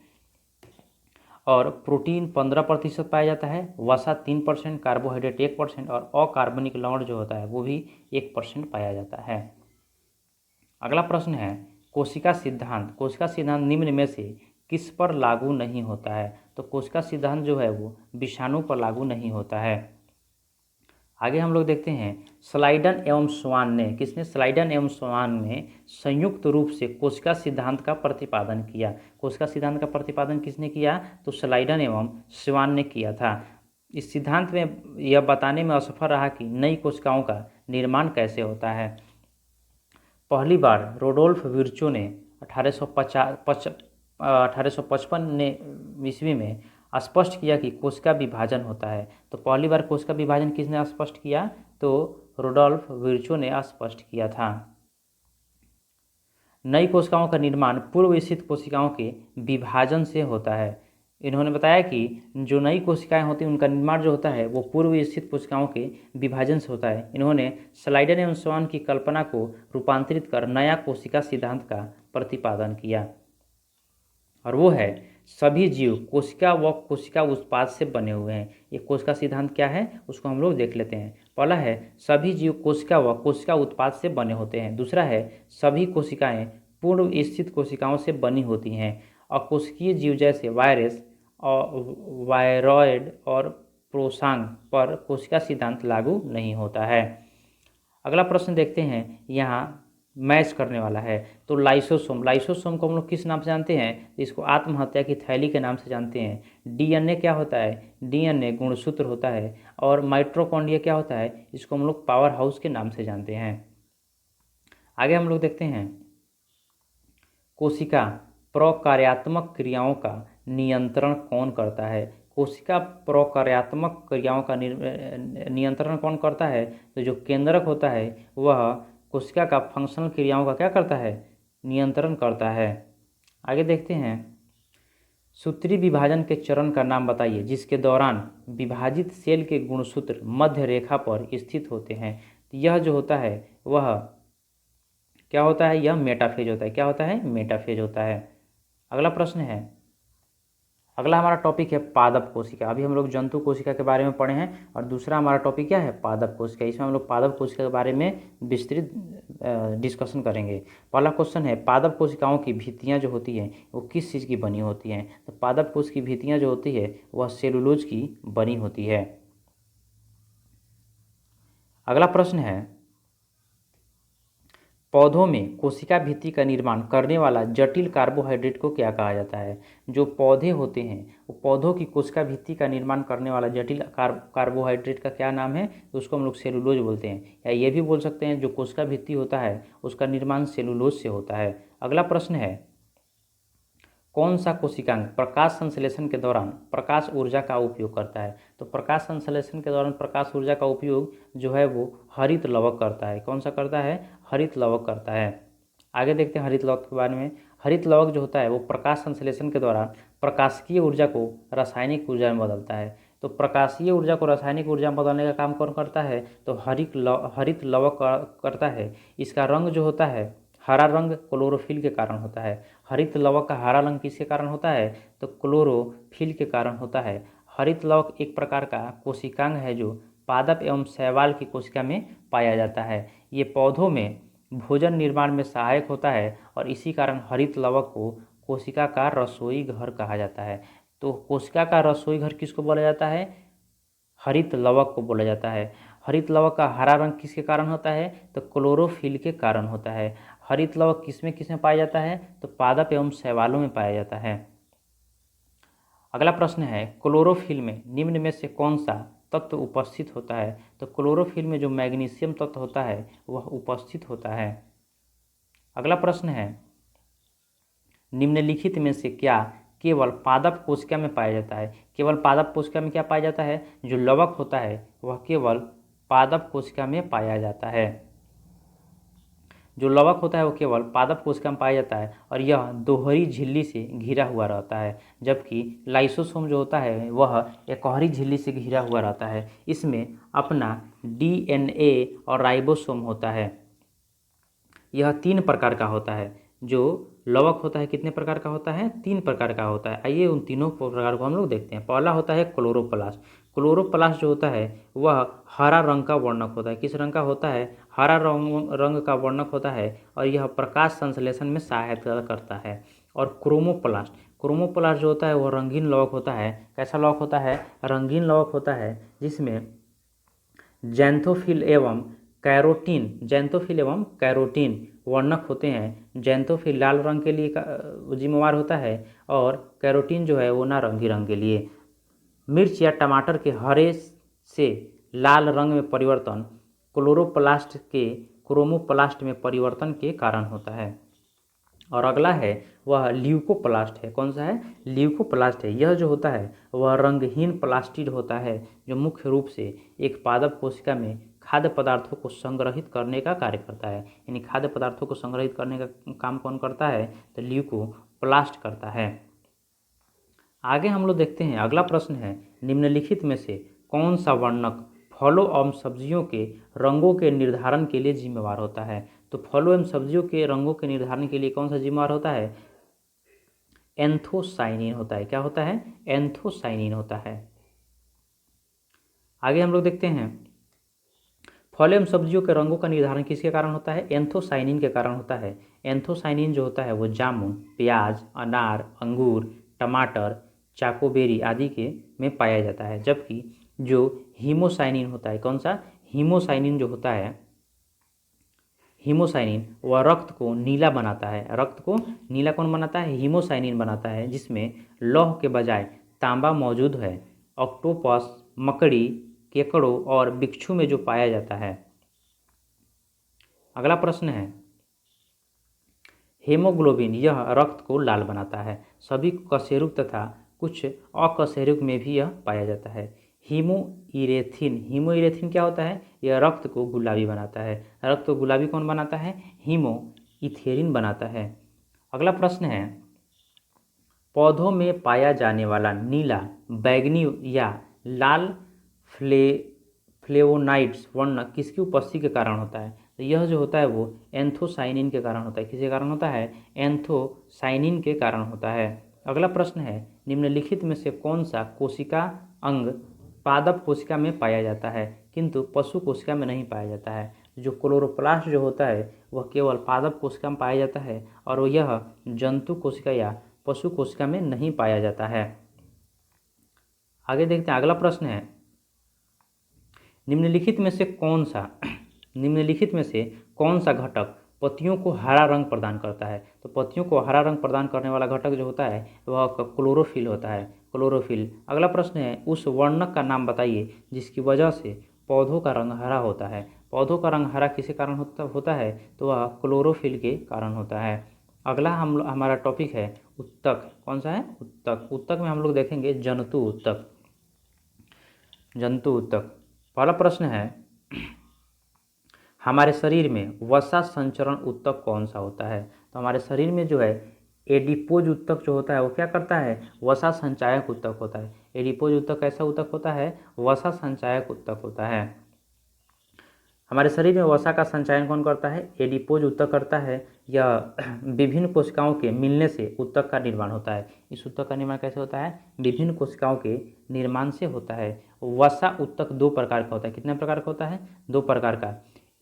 और प्रोटीन 15% पाया जाता है, वसा 3%, कार्बोहाइड्रेट 1% और अकार्बनिक लवण जो होता है वो भी 1% पाया जाता है। अगला प्रश्न है, कोशिका सिद्धांत। कोशिका सिद्धांत निम्न में से किस पर लागू नहीं होता है? तो कोशिका सिद्धांत जो है वो विषाणु पर लागू नहीं होता है। आगे हम लोग देखते हैं, स्लाइडन एवं स्वान ने, किसने? स्लाइडन एवं स्वान ने संयुक्त रूप से कोशिका सिद्धांत का प्रतिपादन किया। कोशिका सिद्धांत का प्रतिपादन किसने किया? तो स्लाइडन एवं स्वान ने किया था। इस सिद्धांत में यह बताने में असफल रहा कि नई कोशिकाओं का निर्माण कैसे होता है। पहली बार रोडोल्फ विर्चो ने 1855 ईस्वी में स्पष्ट किया कि कोशिका विभाजन होता है। तो पहली बार कोशिका विभाजन किसने स्पष्ट किया? तो रोडोल्फ विर्चो ने स्पष्ट किया था। नई कोशिकाओं का निर्माण पूर्व स्थित कोशिकाओं के विभाजन से होता है। इन्होंने बताया कि जो नई कोशिकाएं होती हैं उनका निर्माण जो होता है वो पूर्व स्थित कोशिकाओं के विभाजन से होता है। इन्होंने स्लाइडन एवं स्वान की कल्पना को रूपांतरित कर नया कोशिका सिद्धांत का प्रतिपादन किया, और वो है सभी जीव कोशिका व कोशिका उत्पाद से बने हुए हैं। ये कोशिका सिद्धांत क्या है उसको हम लोग देख लेते हैं। पहला है सभी जीव कोशिका व कोशिका उत्पाद से बने होते हैं। दूसरा है सभी कोशिकाएं पूर्व स्थित कोशिकाओं से बनी होती हैं। अकोशिकीय जीव जैसे वायरस और वायरॉयड और प्रोसांग पर कोशिका सिद्धांत लागू नहीं होता है। अगला प्रश्न देखते हैं, यहाँ मैच करने वाला है। तो लाइसोसोम को हम लोग किस नाम से जानते हैं? इसको आत्महत्या की थैली के नाम से जानते हैं। डीएनए क्या होता है? डीएनए गुणसूत्र होता है। और माइटोकॉन्ड्रिया क्या होता है? इसको हम लोग पावर हाउस के नाम से जानते हैं। आगे हम लोग देखते हैं, कोशिका प्रकार्यात्मक क्रियाओं का नियंत्रण कौन करता है? कोशिका प्रकार्यात्मक क्रियाओं का नियंत्रण कौन करता है? तो जो केंद्रक होता है वह कोशिका का फंक्शनल क्रियाओं का क्या करता है? नियंत्रण करता है। आगे देखते हैं, सूत्री विभाजन के चरण का नाम बताइए जिसके दौरान विभाजित सेल के गुणसूत्र मध्य रेखा पर स्थित होते हैं। यह जो होता है वह क्या होता है? यह मेटाफेज होता है। क्या होता है? मेटाफेज होता है। अगला प्रश्न है, अगला हमारा टॉपिक है पादप कोशिका। अभी हम लोग जंतु कोशिका के बारे में पढ़े हैं और दूसरा हमारा टॉपिक क्या है? पादप कोशिका। इसमें हम लोग पादप कोशिका के बारे में विस्तृत डिस्कशन करेंगे। पहला क्वेश्चन है, पादप कोशिकाओं की भित्तियाँ जो होती हैं वो किस चीज़ की बनी होती हैं? तो पादप कोश की भित्तियाँ जो होती है वह सेलुलोज की बनी होती है। अगला प्रश्न है, पौधों में कोशिका भित्ति का निर्माण करने वाला जटिल कार्बोहाइड्रेट को क्या कहा जाता है? जो पौधे होते हैं वो पौधों की कोशिका भित्ति का निर्माण करने वाला जटिल कार्बोहाइड्रेट का क्या नाम है? तो उसको हम लोग सेलुलोज बोलते हैं, या ये भी बोल सकते हैं जो कोशिका भित्ति होता है उसका निर्माण सेलुलोज से होता है। अगला प्रश्न है, कौन सा कोशिकांग प्रकाश संश्लेषण के दौरान प्रकाश ऊर्जा का उपयोग करता है? तो प्रकाश संश्लेषण के दौरान प्रकाश ऊर्जा का उपयोग जो है वो हरित लवक करता है। कौन सा करता है? हरित लवक करता है। आगे देखते हैं हरित लवक के बारे में। हरित लवक जो होता है वो प्रकाश संश्लेषण के दौरान प्रकाशिकीय ऊर्जा को रासायनिक ऊर्जा में बदलता है। तो प्रकाशीय ऊर्जा को रासायनिक ऊर्जा में बदलने का काम कौन करता है? तो हरित लवक करता है। इसका रंग जो होता है हरा रंग क्लोरोफिल के कारण होता है। हरित लवक का हरा रंग किसके कारण होता है? तो क्लोरोफिल के कारण होता है। हरित लवक एक प्रकार का कोशिकांग है जो पादप एवं शैवाल की कोशिका में पाया जाता है। ये पौधों में भोजन निर्माण में सहायक होता है और इसी कारण हरित लवक को कोशिका का रसोई घर कहा जाता है। तो कोशिका का रसोई घर किसको बोला जाता है? हरित लवक को बोला जाता है। हरित लवक का हरा रंग किसके कारण होता है? तो क्लोरोफिल के कारण होता है। हरित लवक किसमें पाया जाता है? तो पादप एवं शैवालों में पाया जाता है। अगला प्रश्न है, क्लोरोफिल में निम्न में से कौन सा तत्व उपस्थित होता है? तो क्लोरोफिल में जो मैग्नीशियम तत्व होता है वह उपस्थित होता है। अगला प्रश्न है, निम्नलिखित में से क्या केवल पादप कोशिका में पाया जाता है? केवल पादप कोशिका में क्या पाया जाता है? जो लवक होता है वह केवल पादप कोशिका में पाया जाता है। जो लवक होता है वो केवल पादप कोशिका में पाया जाता है और यह दोहरी झिल्ली से घिरा हुआ रहता है, जबकि लाइसोसोम जो होता है वह एकहरी झिल्ली से घिरा हुआ रहता है। इसमें अपना डीएनए और राइबोसोम होता है। यह 3 प्रकार का होता है। जो लवक होता है कितने प्रकार का होता है? 3 प्रकार का होता है। आइए उन तीनों प्रकार को हम लोग देखते हैं। पहला होता है क्लोरोप्लास्ट। क्लोरोप्लास्ट जो होता है वह हरा रंग का वर्णक होता है। किस रंग का होता है? हरा रंग का वर्णक होता है और यह प्रकाश संश्लेषण में सहायता करता है। और क्रोमोप्लास्ट जो होता है वह रंगीन लवक होता है। कैसा लवक होता है? रंगीन लवक होता है जिसमें जैंथोफिल एवं कैरोटीन वर्णक होते हैं। जैंथोफिल लाल रंग के लिए जिम्मेवार होता है और कैरोटीन जो है वो नारंगी रंग के लिए। मिर्च या टमाटर के हरे से लाल रंग में परिवर्तन क्लोरोप्लास्ट के क्रोमोप्लास्ट में परिवर्तन के कारण होता है। और अगला है वह ल्यूकोप्लास्ट है। कौन सा है? ल्यूकोप्लास्ट है। यह जो होता है वह रंगहीन प्लास्टिड होता है जो मुख्य रूप से एक पादप कोशिका में खाद्य पदार्थों को संग्रहित करने का कार्य करता है। यानी खाद्य पदार्थों को संग्रहित करने का काम कौन करता है? तो ल्यूकोप्लास्ट करता है। आगे हम लोग देखते हैं। अगला प्रश्न है, निम्नलिखित में से कौन सा वर्णक फलों एवं सब्जियों के रंगों के निर्धारण के लिए जिम्मेवार होता है? तो फलों एवं सब्जियों के रंगों के निर्धारण के लिए कौन सा जिम्मेवार होता है? एंथोसाइनिन होता है। क्या होता है? एंथोसाइनिन होता है। आगे हम लोग देखते हैं, फल एवं सब्जियों के रंगों का निर्धारण किसके कारण होता है? एंथोसाइनिन के कारण होता है। एंथोसाइनिन जो होता है वो जामुन, प्याज, अनार, अंगूर, टमाटर, चाकोबेरी आदि के में पाया जाता है। जबकि जो हीमोसाइनिन होता है, कौन सा? हीमोसाइनिन जो होता है, हीमोसाइनिन वह रक्त को नीला बनाता है। रक्त को नीला कौन बनाता है? हीमोसाइनिन बनाता है, जिसमें लौह के बजाय तांबा मौजूद है। ऑक्टोपस, मकड़ी, केकड़ों और बिच्छू में जो पाया जाता है। अगला प्रश्न है, हीमोग्लोबिन यह रक्त को लाल बनाता है। सभी कशेरुक तथा कुछ अकशेरुक में भी यह पाया जाता है। हीमोइरेथिन क्या होता है? यह रक्त को गुलाबी बनाता है। रक्त को गुलाबी कौन बनाता है? हीमोइथेरिन बनाता है। अगला प्रश्न है, पौधों में पाया जाने वाला नीला, बैगनी या लाल फ्लेवोनाइड्स वर्णक किसकी उपस्थिति के कारण होता है? तो यह जो होता है वो एंथोसाइनिन के कारण होता है। किसके कारण होता है? एंथोसाइनिन के कारण होता है। अगला प्रश्न है, निम्नलिखित में से कौन सा कोशिका अंग पादप कोशिका में पाया जाता है किंतु पशु कोशिका में नहीं पाया जाता है? जो क्लोरोप्लास्ट जो होता है वह केवल पादप कोशिका में पाया जाता है और यह जंतु कोशिका या पशु कोशिका में नहीं पाया जाता है। आगे देखते हैं। अगला प्रश्न है, निम्नलिखित में से कौन सा निम्नलिखित में से कौन सा घटक पत्तियों को हरा रंग प्रदान करता है? तो पत्तियों को हरा रंग प्रदान करने वाला घटक जो होता है वह क्लोरोफिल होता है, क्लोरोफिल। अगला प्रश्न है, उस वर्णक का नाम बताइए जिसकी वजह से पौधों का रंग हरा होता है। पौधों का रंग हरा किसी कारण होता है? तो वह क्लोरोफिल के कारण होता है। अगला हमारा टॉपिक है उत्तक। कौन सा है? उत्तक। उत्तक में हम लोग देखेंगे जंतु उत्तक। जंतु उत्तक। पहला प्रश्न है, हमारे शरीर में वसा संचरण उत्तक कौन सा होता है? तो हमारे शरीर में जो है एडिपोज उत्तक जो होता है वो क्या करता है? वसा संचायक उत्तक होता है। एडिपोज उत्तक कैसा उत्तक होता है? वसा संचायक उत्तक होता है। हमारे शरीर में वसा का संचायन कौन करता है? एडिपोज उत्तक करता है। यह विभिन्न कोशिकाओं के मिलने से उत्तक का निर्माण होता है। इस उत्तक का निर्माण कैसे होता है? विभिन्न कोशिकाओं के निर्माण से होता है। वसा उत्तक दो प्रकार का होता है। कितने प्रकार का होता है? दो प्रकार का,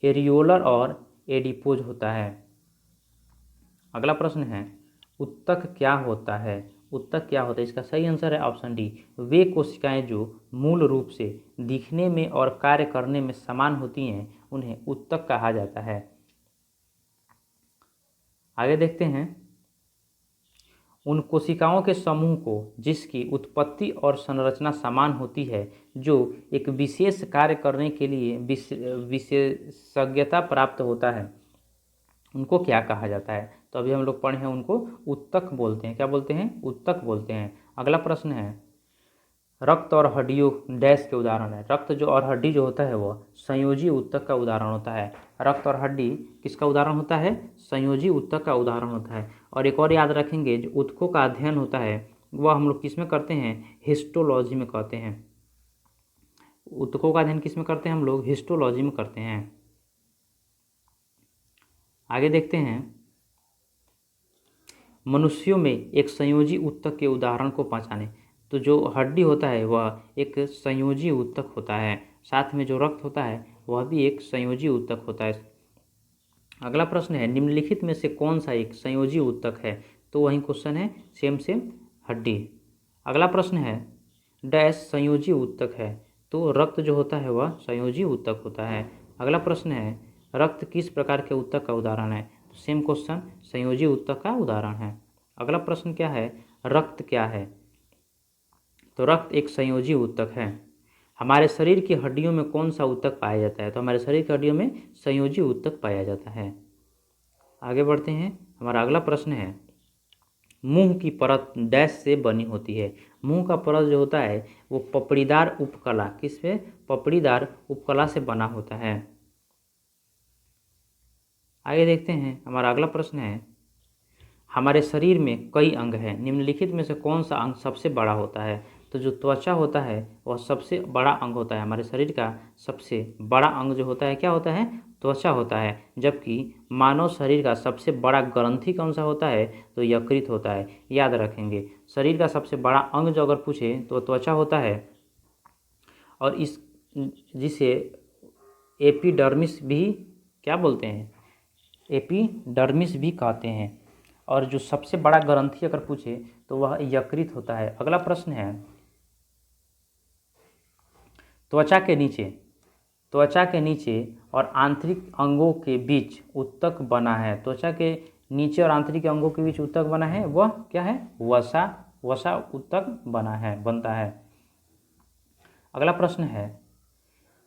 एरियोलर और एडिपोज होता है। अगला प्रश्न है, उत्तक क्या होता है? उत्तक क्या होता है? इसका सही आंसर है ऑप्शन डी, वे कोशिकाएं जो मूल रूप से दिखने में और कार्य करने में समान होती हैं उन्हें उत्तक कहा जाता है। आगे देखते हैं, उन कोशिकाओं के समूह को जिसकी उत्पत्ति और संरचना समान होती है, जो एक विशेष कार्य करने के लिए विशेषज्ञता प्राप्त होता है, उनको क्या कहा जाता है? तो अभी हम लोग पढ़े हैं, उनको उत्तक बोलते हैं। क्या बोलते हैं? उत्तक बोलते हैं। अगला प्रश्न है, रक्त और हड्डियों डैश के उदाहरण है। रक्त जो और हड्डी जो होता है वह संयोजी उत्तक का उदाहरण होता है। रक्त और हड्डी किसका उदाहरण होता है? संयोजी उत्तक का उदाहरण होता है। और एक और याद रखेंगे, जो उत्तकों का अध्ययन होता है वह हम लोग किस में करते हैं? हिस्टोलॉजी में करते हैं। उत्तकों का अध्ययन किस में करते हैं हम लोग? हिस्टोलॉजी में करते हैं। आगे देखते हैं, मनुष्यों में एक संयोजी उत्तक के उदाहरण को पहचानें। तो जो हड्डी होता है वह एक संयोजी उत्तक होता है। साथ में जो रक्त होता है वह भी एक संयोजी उत्तक होता है। अगला प्रश्न है, निम्नलिखित में से कौन सा एक संयोजी उत्तक है? तो वही क्वेश्चन है, सेम हड्डी। अगला प्रश्न है, डैश संयोजी उत्तक है। तो रक्त जो होता है वह संयोजी उत्तक होता है। अगला प्रश्न है, रक्त किस प्रकार के उत्तक का उदाहरण है? तो सेम क्वेश्चन, संयोजी उत्तक का उदाहरण है। अगला प्रश्न क्या है, रक्त क्या है? तो रक्त एक संयोजी उत्तक है। हमारे शरीर की हड्डियों में कौन सा उत्तक पाया जाता है? तो हमारे शरीर की हड्डियों में संयोजी उत्तक पाया जाता है। आगे बढ़ते हैं, हमारा अगला प्रश्न है, मुंह की परत डैश से बनी होती है। मुंह का परत जो होता है वो पपड़ीदार उपकला, किससे? पपड़ीदार उपकला से बना होता है। आगे देखते हैं, हमारा अगला प्रश्न है, हमारे शरीर में कई अंग हैं, निम्नलिखित में से कौन सा अंग सबसे बड़ा होता है? तो जो त्वचा होता है वह सबसे बड़ा अंग होता है। हमारे शरीर का सबसे बड़ा अंग जो होता है क्या होता है? त्वचा होता है। जबकि मानव शरीर का सबसे बड़ा ग्रंथि कौन सा होता है? तो यकृत होता है। याद रखेंगे, शरीर का सबसे बड़ा अंग जो अगर पूछे तो त्वचा होता है, और इस जिसे एपिडर्मिस भी क्या बोलते हैं? एपिडर्मिस भी कहते हैं। और जो सबसे बड़ा ग्रंथि अगर पूछे तो वह यकृत होता है। अगला प्रश्न है, त्वचा के नीचे और आंतरिक अंगों के बीच उत्तक बना है। त्वचा के नीचे और आंतरिक अंगों के बीच उत्तक बना है, वह क्या है? वसा उत्तक बनता है। अगला प्रश्न है,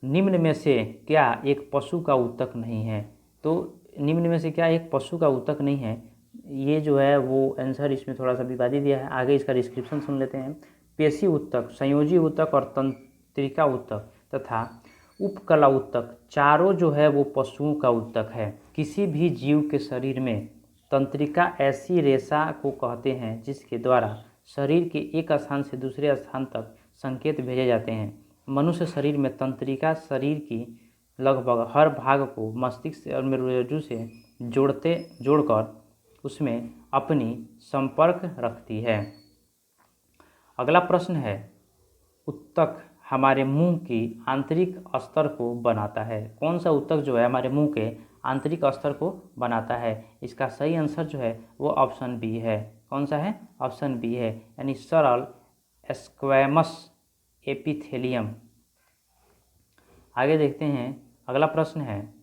निम्न में से क्या एक पशु का उत्तक नहीं है? तो निम्न में से क्या एक पशु का उत्तक नहीं है? ये जो है वो आंसर इसमें थोड़ा सा विवादित दिया है। आगे इसका डिस्क्रिप्शन सुन लेते हैं। पेशी उत्तक, संयोजी उत्तक और तंत्रिका उत्तक तथा उपकला उत्तक, चारों जो है वो पशुओं का उत्तक है। किसी भी जीव के शरीर में तंत्रिका ऐसी रेशा को कहते हैं जिसके द्वारा शरीर के एक स्थान से दूसरे स्थान तक संकेत भेजे जाते हैं। मनुष्य शरीर में तंत्रिका शरीर की लगभग हर भाग को मस्तिष्क और मेरुरज्जु से जोड़कर उसमें अपनी संपर्क रखती है। अगला प्रश्न है, उत्तक हमारे मुंह की आंतरिक अस्तर को बनाता है। कौन सा उत्तक जो है हमारे मुंह के आंतरिक अस्तर को बनाता है? इसका सही आंसर जो है वो ऑप्शन बी है। कौन सा है? ऑप्शन बी है, यानी सरल स्क्वैमस एपिथेलियम। आगे देखते हैं, अगला प्रश्न है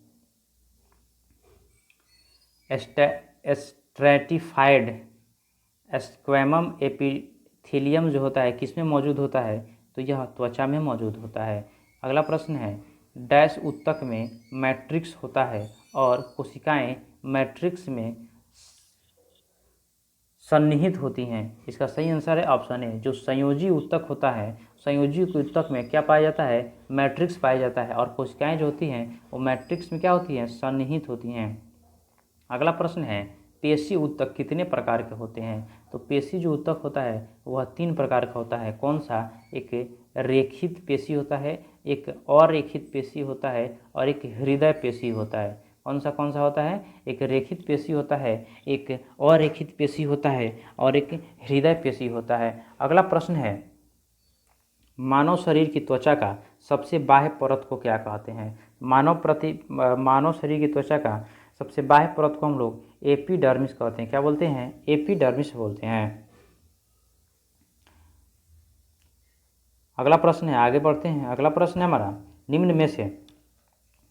स्ट्रैटिफाइड स्क्वैमम एपिथेलियम जो होता है किस में मौजूद होता है, तो यह त्वचा में मौजूद होता है। अगला प्रश्न है डैश ऊतक में मैट्रिक्स होता है और कोशिकाएं मैट्रिक्स में सन्निहित होती हैं। इसका सही आंसर है ऑप्शन ए, जो संयोजी ऊतक होता है, संयोजी ऊतक में क्या पाया जाता है, मैट्रिक्स पाया जाता है, और कोशिकाएं जो होती हैं वो मैट्रिक्स में क्या होती हैं, सन्निहित होती हैं। अगला प्रश्न है पेशी ऊतक कितने प्रकार के होते हैं, तो पेशी जो ऊतक होता है वह 3 प्रकार का होता है। कौन सा, एक रेखित पेशी होता है, एक अरेखित पेशी होता है, और एक हृदय पेशी होता है। कौन सा होता है, एक रेखित पेशी होता है, एक अरेखित पेशी होता है, और एक हृदय पेशी होता है। अगला प्रश्न है मानव शरीर की त्वचा का सबसे बाह्य परत को क्या कहते हैं। मानव शरीर की त्वचा का सबसे बाह्य परत को हम लोग एपिडर्मिस कहते हैं। क्या बोलते हैं, एपिडर्मिस बोलते हैं। अगला प्रश्न है, आगे बढ़ते हैं। अगला प्रश्न है हमारा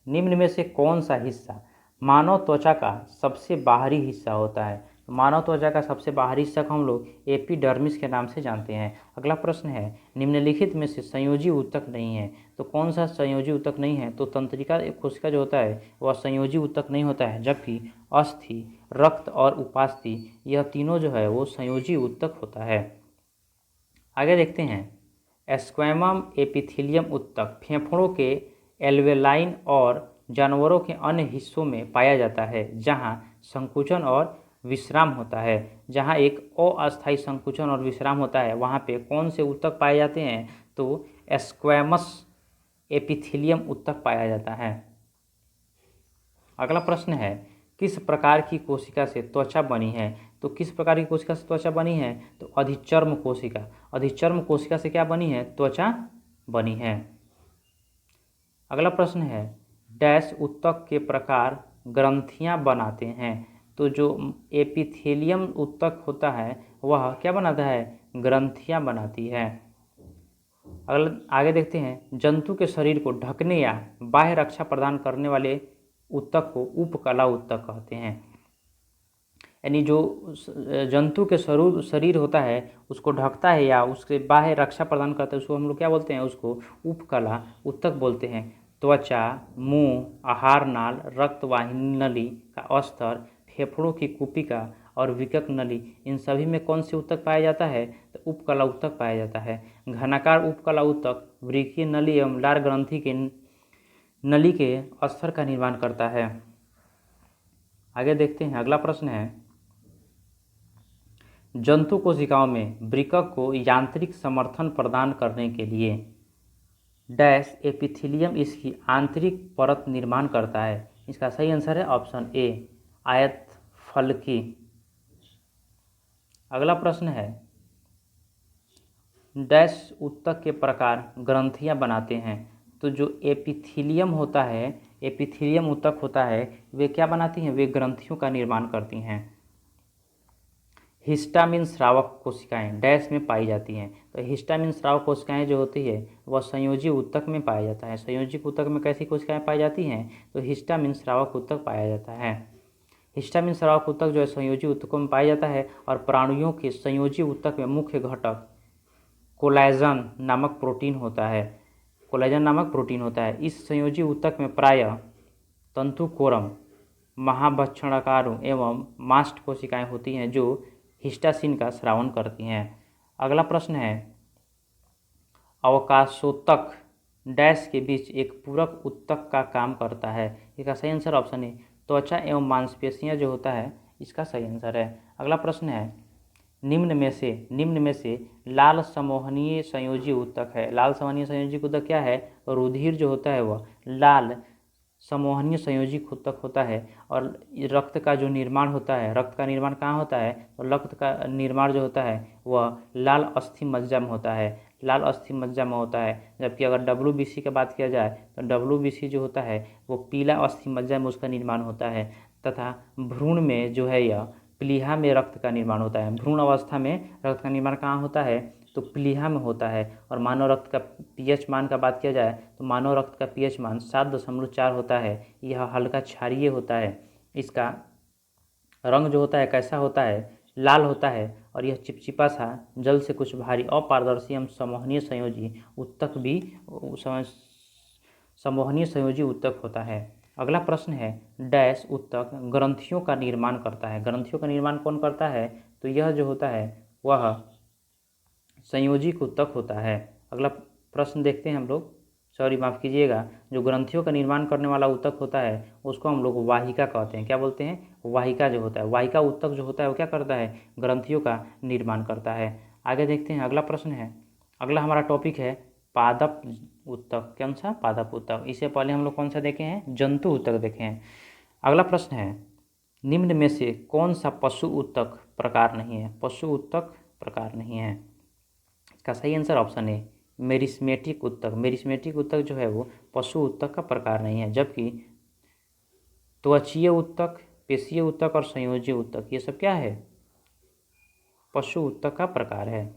निम्न में से कौन सा हिस्सा मानव त्वचा का सबसे बाहरी हिस्सा होता है। तो मानव त्वचा का सबसे बाहरी हिस्सा को हम लोग एपिडर्मिस के नाम से जानते हैं। अगला प्रश्न है निम्नलिखित में से संयोजी ऊतक नहीं है, तो कौन सा संयोजी ऊतक नहीं है, तो तंत्रिका कोशिका जो होता है वह संयोजी ऊतक नहीं होता है, जबकि अस्थि, रक्त और उपास्थि यह तीनों जो है वो संयोजी ऊतक होता है। आगे देखते हैं स्क्वैमम एपिथेलियम ऊतक फेफड़ों के एल्वेलाइन और जानवरों के अन्य हिस्सों में पाया जाता है जहां संकुचन और विश्राम होता है। जहां एक अस्थायी संकुचन और विश्राम होता है वहां पे कौन से ऊतक पाए जाते हैं, तो स्क्वैमस एपिथेलियम ऊतक पाया जाता है। अगला प्रश्न है किस प्रकार की कोशिका से त्वचा बनी है, तो किस प्रकार की कोशिका से त्वचा बनी है, तो अधिचर्म कोशिका। अधिचर्म कोशिका से क्या बनी है, त्वचा बनी है। अगला प्रश्न है डैश ऊतक के प्रकार ग्रंथियां बनाते हैं, तो जो एपिथेलियम ऊतक होता है वह क्या बनाता है, ग्रंथियां बनाती है। अगला आगे देखते हैं जंतु के शरीर को ढकने या बाह्य रक्षा प्रदान करने वाले ऊतक को उपकला ऊतक कहते हैं। यानी जो जंतु के शरीर होता है उसको ढकता है या उसके बाह्य रक्षा प्रदान करता है उसको हम लोग क्या बोलते हैं, उसको उपकला ऊतक बोलते हैं। त्वचा, मुंह, आहार नाल, रक्तवाहिनी नली का स्तर, फेफड़ों की कुपिका और विकक नली, इन सभी में कौन से ऊतक पाया जाता है, तो उपकला ऊतक पाया जाता है। घनाकार उपकला ऊतक वृक्कीय नली एवं लार ग्रंथि के नली के स्तर का निर्माण करता है। आगे देखते हैं अगला प्रश्न है जंतु कोशिकाओं में वृक्क को यांत्रिक समर्थन प्रदान करने के लिए डैश एपिथेलियम इसकी आंतरिक परत निर्माण करता है। इसका सही आंसर है ऑप्शन ए, आयत फलकी। अगला प्रश्न है डैश ऊतक के प्रकार ग्रंथियां बनाते हैं, तो जो एपिथेलियम होता है, एपिथेलियम ऊतक होता है वे क्या बनाती हैं, वे ग्रंथियों का निर्माण करती हैं। हिस्टामिन स्रावक कोशिकाएं डैश में पाई जाती हैं, तो हिस्टामिन स्रावक कोशिकाएं जो होती है वह संयोजी ऊतक में पाया जाता है। संयोजी ऊतक में कैसी कोशिकाएं पाई जाती हैं, तो हिस्टामिन स्रावक ऊतक पाया जाता है। हिस्टामिन स्रावक ऊतक जो है संयोजी ऊतकों में पाया जाता है, और प्राणियों के संयोजी ऊतक में मुख्य घटक कोलेजन नामक प्रोटीन होता है। कोलेजन नामक प्रोटीन होता है। इस संयोजी ऊतक में प्रायः तंतुकोरम, महाभक्षणकारों एवं मास्ट कोशिकाएं होती हैं जो हिस्टासिन का स्रावन करती हैं। अगला प्रश्न है अवकाशोतक डैश के बीच एक पूरक ऊतक का काम करता है। इसका सही आंसर ऑप्शन है त्वचा एवं मांसपेशियां जो होता है, इसका सही आंसर है। अगला प्रश्न है निम्न में से लाल समोहनीय संयोजी ऊतक है। लाल समोहनीय संयोजी ऊतक क्या है, रुधिर जो होता है वह लाल समोहनीय संयोजी ऊतक होता है। और रक्त का जो निर्माण होता है, रक्त का निर्माण कहाँ होता है, तो रक्त का निर्माण जो होता है वह लाल अस्थि मज्जा में होता है, लाल अस्थि मज्जा में होता है। जबकि अगर WBC की बात किया जाए तो WBC जो होता है वो पीला अस्थि मज्जा में उसका निर्माण होता है, तथा भ्रूण में जो है यह प्लीहा में रक्त का निर्माण होता है। भ्रूण अवस्था में रक्त का निर्माण कहाँ होता है, तो प्लीहा में होता है। और मानव रक्त का पीएच मान का बात किया जाए तो मानव रक्त का पीएच मान 7.4 होता है। यह हल्का क्षारीय होता है। इसका रंग जो होता है कैसा होता है, लाल होता है। और यह चिपचिपा सा, जल से कुछ भारी, अपारदर्शी एवं संवहनीय संयोजी उत्तक भी संवहनीय संयोजी उत्तक होता है। अगला प्रश्न है, डैश उत्तक ग्रंथियों का निर्माण करता है। ग्रंथियों का निर्माण कौन करता है, तो यह जो होता है वह संयोजिक उत्तक होता है। अगला प्रश्न देखते हैं हम लोग, सॉरी माफ़ कीजिएगा, जो ग्रंथियों का निर्माण करने वाला उत्तक होता है उसको हम लोग वाहिका कहते हैं। क्या बोलते हैं, वाहिका जो होता है, वाहिका उत्तक जो होता है वो क्या करता है, ग्रंथियों का निर्माण करता है। आगे देखते हैं, अगला प्रश्न है, अगला हमारा टॉपिक है पादप उत्तक। कौन सा, पादप उत्तक। इससे पहले हम लोग कौन सा देखे हैं, जंतु उत्तक देखे हैं। अगला प्रश्न है, निम्न में से कौन सा पशु उत्तक प्रकार नहीं है। पशु उत्तक प्रकार नहीं है। इसका सही आंसर ऑप्शन है मेरिस्मेटिक उत्तक। मेरिस्मेटिक उत्तक जो है वो पशु उत्तक का प्रकार नहीं है, जबकि त्वचीय उत्तक, पेशीय उत्तक और संयोजी उत्तक ये सब क्या है, पशु उत्तक का प्रकार है।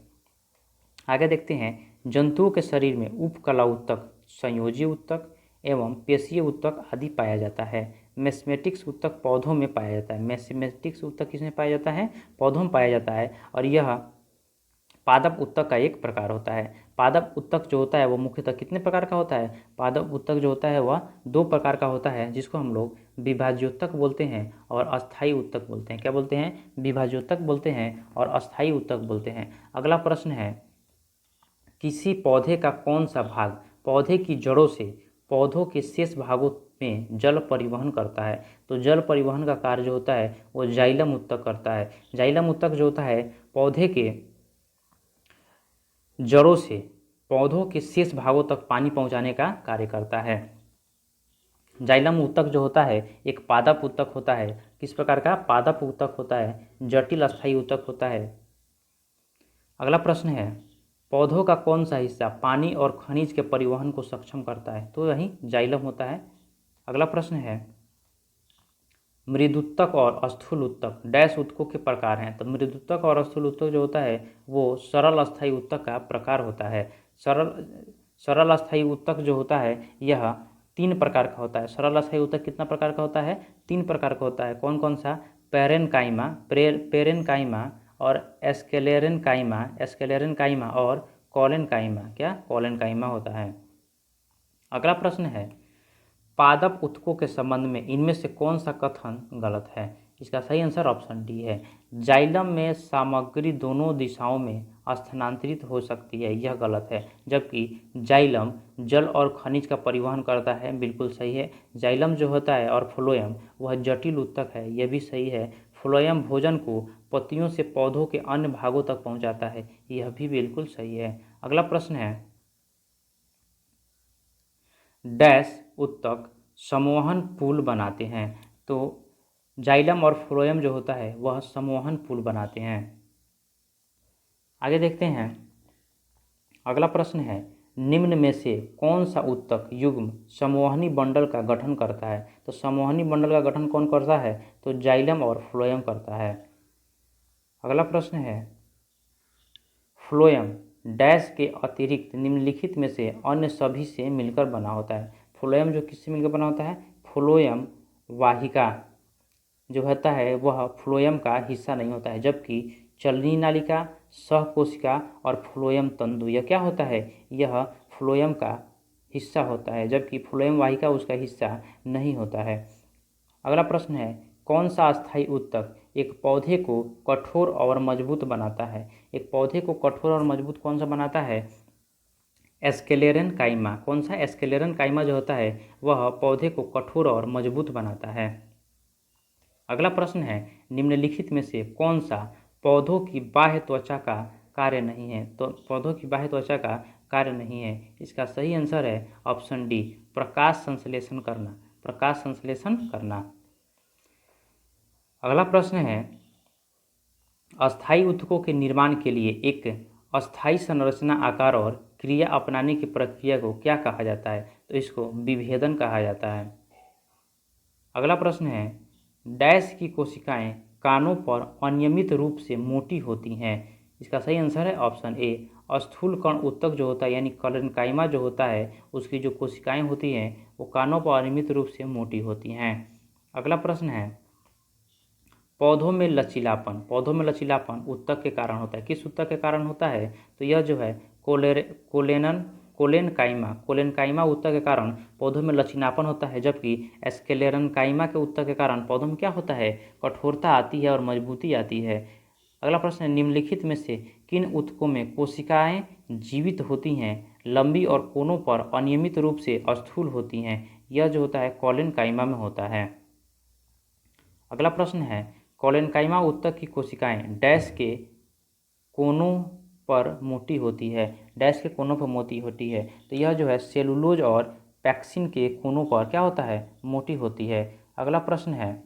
आगे देखते हैं, जंतुओं के शरीर में उपकला उत्तक, संयोजी उत्तक एवं पेशीय उत्तक आदि पाया जाता है। मैस्मेटिक्स उत्तक पौधों में पाया जाता है। मैस्मेटिक्स उत्तक किसमें पाया जाता है, पौधों में पाया जाता है। और यह पादप उत्तक का एक प्रकार होता है। पादप उत्तक जो होता है वो मुख्यतः कितने प्रकार का होता है, पादप उत्तक जो होता है वह 2 प्रकार का होता है, जिसको हम लोग विभाज्योत्तक बोलते हैं और अस्थायी उत्तक बोलते हैं। क्या बोलते हैं, विभाज्योत्तक बोलते हैं और अस्थायी उत्तक बोलते हैं। अगला प्रश्न है, किसी पौधे का कौन सा भाग पौधे की जड़ों से पौधों के शेष भागों में जल परिवहन करता है। तो जल परिवहन का कार्य जो होता है वो जाइलम उत्तक करता है। जाइलम उत्तक जो होता है पौधे के जड़ों से पौधों के शेष भागों तक पानी पहुंचाने का कार्य करता है। जाइलम उत्तक जो होता है एक पादप उत्तक होता है। किस प्रकार का, पादप उत्तक होता है, जटिल अस्थायी उत्तक होता है। अगला प्रश्न है, पौधों का कौन सा हिस्सा पानी और खनिज के परिवहन को सक्षम करता है, तो वही जाइलम होता है। अगला प्रश्न है, मृदुत्तक और स्थूल उत्तक डैश उत्तकों के प्रकार हैं। तो मृदुत्तक और स्थूल उत्तक जो होता है वो सरल अस्थायी उत्तक का प्रकार होता है। सरल अस्थायी उत्तक जो होता है यह 3 प्रकार का होता है। सरल अस्थायी उत्तक कितना प्रकार का होता है, 3 प्रकार का होता है। कौन कौन सा, पेरेनकाइमा, पेरेनकाइमा और एस्केलेरेनकाइमा और कॉलेनकाइमा। क्या, कॉलेनकाइमा होता है। अगला प्रश्न है, पादप उत्तकों के संबंध में इनमें से कौन सा कथन गलत है। इसका सही आंसर ऑप्शन डी है। जाइलम में सामग्री दोनों दिशाओं में स्थानांतरित हो सकती है, यह गलत है। जबकि जाइलम जल और खनिज का परिवहन करता है, बिल्कुल सही है। जाइलम जो होता है और फ्लोएम वह जटिल उत्तक है, यह भी सही है। फ्लोएम भोजन को पत्तियों से पौधों के अन्य भागों तक पहुंचाता है, यह भी बिल्कुल सही है। अगला प्रश्न है, डैश उत्तक संवहन पुल बनाते हैं। तो जाइलम और फ्लोएम जो होता है वह संवहन पुल बनाते हैं। आगे देखते हैं, अगला प्रश्न है, निम्न में से कौन सा उत्तक युग्म संवहनी बंडल का गठन करता है। तो संवहनी बंडल का गठन कौन करता है, तो जाइलम और फ्लोएम करता है। अगला प्रश्न है, फ्लोएम डैश के अतिरिक्त निम्नलिखित में से अन्य सभी से मिलकर बना होता है। फ्लोएम जो किससे मिलकर बना होता है, फ्लोएम वाहिका जो होता है वह फ्लोएम का हिस्सा नहीं होता है। जबकि चलनी नालिका, सहकोशिका और फ्लोएम तंतु यह क्या होता है, यह फ्लोएम का हिस्सा होता है, जबकि फ्लोएम वाहिका उसका हिस्सा नहीं होता है। अगला प्रश्न है, कौन सा अस्थायी उत्तक एक पौधे को कठोर और मजबूत बनाता है। एक पौधे को कठोर और मजबूत कौन सा बनाता है, एस्केलेरेनकाइमा। कौन सा, एस्केलेरेनकाइमा जो होता है वह पौधे को कठोर और मजबूत बनाता है। अगला प्रश्न है, निम्नलिखित में से कौन सा पौधों की बाह्य त्वचा का कार्य नहीं है। तो पौधों की बाह्य त्वचा का कार्य नहीं है। इसका सही आंसर है ऑप्शन डी, प्रकाश संश्लेषण करना। प्रकाश संश्लेषण करना। अगला प्रश्न है, अस्थायी उत्तकों के निर्माण के लिए एक अस्थायी संरचना, आकार और क्रिया अपनाने की प्रक्रिया को क्या कहा जाता है। तो इसको विभेदन कहा जाता है। अगला प्रश्न है, डैश की कोशिकाएं कानों पर अनियमित रूप से मोटी होती हैं। इसका सही आंसर है ऑप्शन ए, स्थूल कण ऊतक जो होता है यानी कोलेनकाइमा जो होता है उसकी जो कोशिकाएं होती हैं वो कानों पर अनियमित रूप से मोटी होती हैं। अगला प्रश्न है पौधों में लचीलापन। पौधों में लचीलापन ऊतक के कारण होता है। किस ऊतक के कारण होता है? तो यह जो है कोलेनकाइमा ऊतक के कारण पौधों में लचीलापन होता है, जबकि स्क्लेरेनकाइमा के ऊतक के कारण पौधों में क्या होता है? कठोरता आती है और मजबूती आती है। अगला प्रश्न है निम्नलिखित में से किन ऊतकों में कोशिकाएं जीवित होती हैं, लंबी और कोनों पर अनियमित रूप से स्थूल होती हैं? यह जो होता है कोलेनकाइमा में होता है। अगला प्रश्न है कोलेनकाइमा ऊतक की कोशिकाएं डैश के कोनों पर मोटी होती है। डैश के कोनों पर मोटी होती है, तो यह जो है सेलुलोज और पैक्सिन के कोनों पर क्या होता है? मोटी होती है। अगला प्रश्न है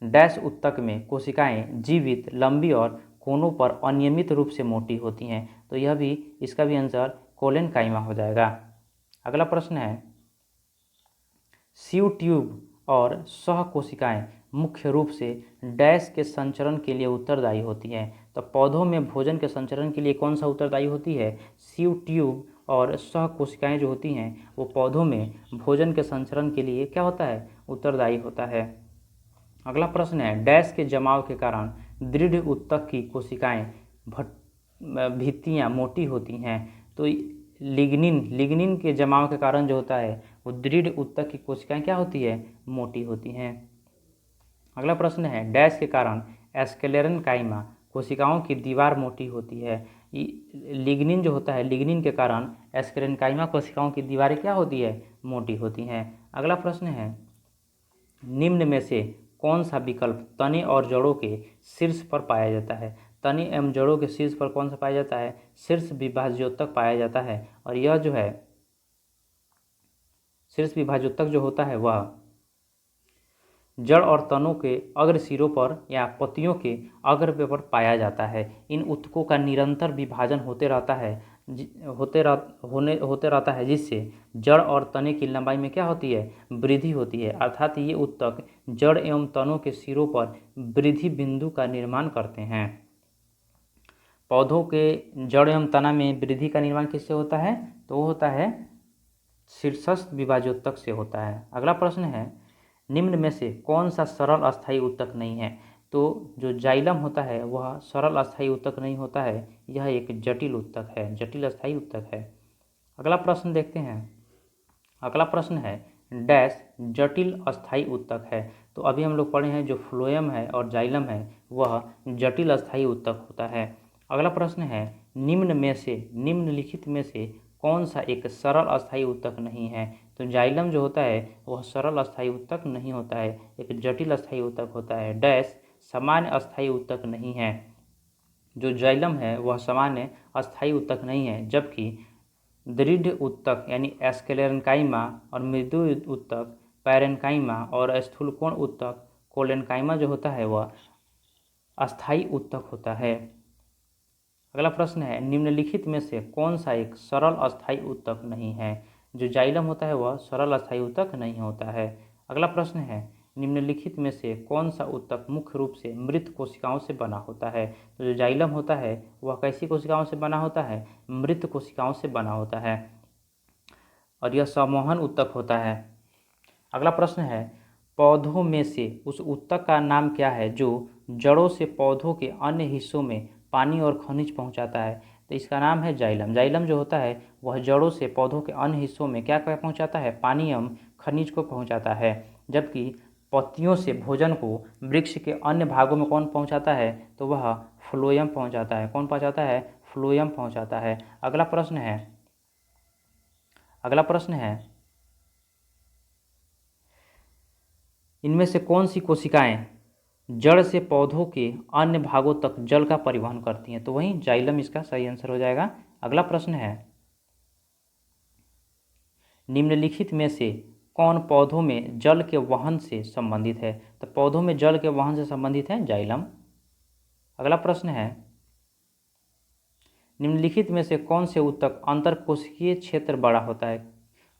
डैश ऊतक में कोशिकाएं जीवित, लंबी और कोनों पर अनियमित रूप से मोटी होती हैं, तो यह भी इसका भी आंसर कोलेनकाइमा हो जाएगा। अगला प्रश्न है सीव ट्यूब और सह कोशिकाएं मुख्य रूप से डैश के संचरण के लिए उत्तरदायी होती हैं। तो पौधों में भोजन के संचरण के लिए कौन सा उत्तरदायी होती है? सीव ट्यूब और सह कोशिकाएं जो होती हैं वो पौधों में भोजन के संचरण के लिए क्या होता है? उत्तरदायी होता है। अगला प्रश्न है डैश के जमाव के कारण दृढ़ ऊतक की कोशिकाएं भित्तियां मोटी होती हैं। तो लिग्निन के जमाव के कारण जो होता है वो दृढ़ ऊतक की कोशिकाएं क्या होती है? मोटी होती हैं। अगला प्रश्न है डैश के कारण स्क्लेरेनकाइमा कोशिकाओं की दीवार मोटी होती है। लिग्निन जो होता है, लिग्निन के कारण स्क्लेरेनकाइमा कोशिकाओं की दीवारें क्या होती है? मोटी होती हैं। अगला प्रश्न है निम्न में से कौन सा विकल्प तने और जड़ों के शीर्ष पर पाया जाता है? तने एवं जड़ों के शीर्ष पर कौन सा पाया जाता है? शीर्ष विभाज्योतक पाया जाता है। और यह जो है शीर्ष विभाज्योतक जो होता है वह जड़ और तनों के अग्र सिरों पर या पत्तियों के अग्र पर पाया जाता है। इन ऊतकों का निरंतर विभाजन होते रहता है जिससे जड़ और तने की लंबाई में क्या होती है? वृद्धि होती है। अर्थात ये ऊतक जड़ एवं तनों के सिरों पर वृद्धि बिंदु का निर्माण करते हैं। पौधों के जड़ एवं तना में वृद्धि का निर्माण किससे होता है? तो वो होता है शीर्षस्थ विभाज्योतक से होता है। अगला प्रश्न है निम्न में से कौन सा सरल अस्थायी ऊतक नहीं है? तो जो जाइलम होता है वह सरल अस्थायी ऊतक नहीं होता है, यह एक जटिल ऊतक है, जटिल अस्थायी ऊतक है। अगला प्रश्न देखते हैं। अगला प्रश्न है डैश जटिल अस्थायी ऊतक है। तो अभी हम लोग पढ़े हैं जो फ्लोएम है और जाइलम है वह जटिल अस्थायी ऊतक होता है। अगला प्रश्न है निम्नलिखित में से कौन सा एक सरल अस्थायी ऊतक नहीं है? तो जाइलम जो होता है वह सरल अस्थायी ऊतक नहीं होता है, एक जटिल अस्थायी ऊतक होता है। डैश सामान्य अस्थायी ऊतक नहीं है। जो जाइलम है वह सामान्य अस्थायी ऊतक नहीं है, जबकि दृढ़ ऊतक यानी स्क्लेरेनकाइमा और मृदु ऊतक पैरेनकाइमा और स्थूलकोण ऊतक कोलेनकाइमा जो होता है वह अस्थायी ऊतक होता है। अगला प्रश्न है निम्नलिखित में से कौन सा एक सरल अस्थायी ऊतक नहीं है? जो जाइलम होता है वह सरल अस्थायी ऊतक नहीं होता है। अगला प्रश्न है निम्नलिखित में से कौन सा ऊतक मुख्य रूप से मृत कोशिकाओं से बना होता है? तो जो जाइलम होता है वह कैसी कोशिकाओं से बना होता है? मृत कोशिकाओं से बना होता है और यह सम्मोहन ऊतक होता है। अगला प्रश्न है पौधों में से उस ऊतक का नाम क्या है जो जड़ों से पौधों के अन्य हिस्सों में पानी और खनिज पहुंचाता है? तो इसका नाम है जाइलम। जाइलम जो होता है वह जड़ों से पौधों के अन्य हिस्सों में क्या क्या पहुंचाता है? पानी एवं खनिज को पहुंचाता है। जबकि पत्तियों से भोजन को वृक्ष के अन्य भागों में कौन पहुंचाता है? तो वह फ्लोएम पहुंचाता है। कौन पहुंचाता है? फ्लोएम पहुंचाता है। अगला प्रश्न है इनमें से कौन सी कोशिकाएं जड़ से पौधों के अन्य भागों तक जल का परिवहन करती हैं? तो वहीं जाइलम इसका सही आंसर हो जाएगा। अगला प्रश्न है निम्नलिखित में से कौन पौधों में जल के वहन से संबंधित है? तो पौधों में जल के वहन से संबंधित है जाइलम। अगला प्रश्न है निम्नलिखित में से कौन से ऊतक अंतरकोशिकीय क्षेत्र बड़ा होता है?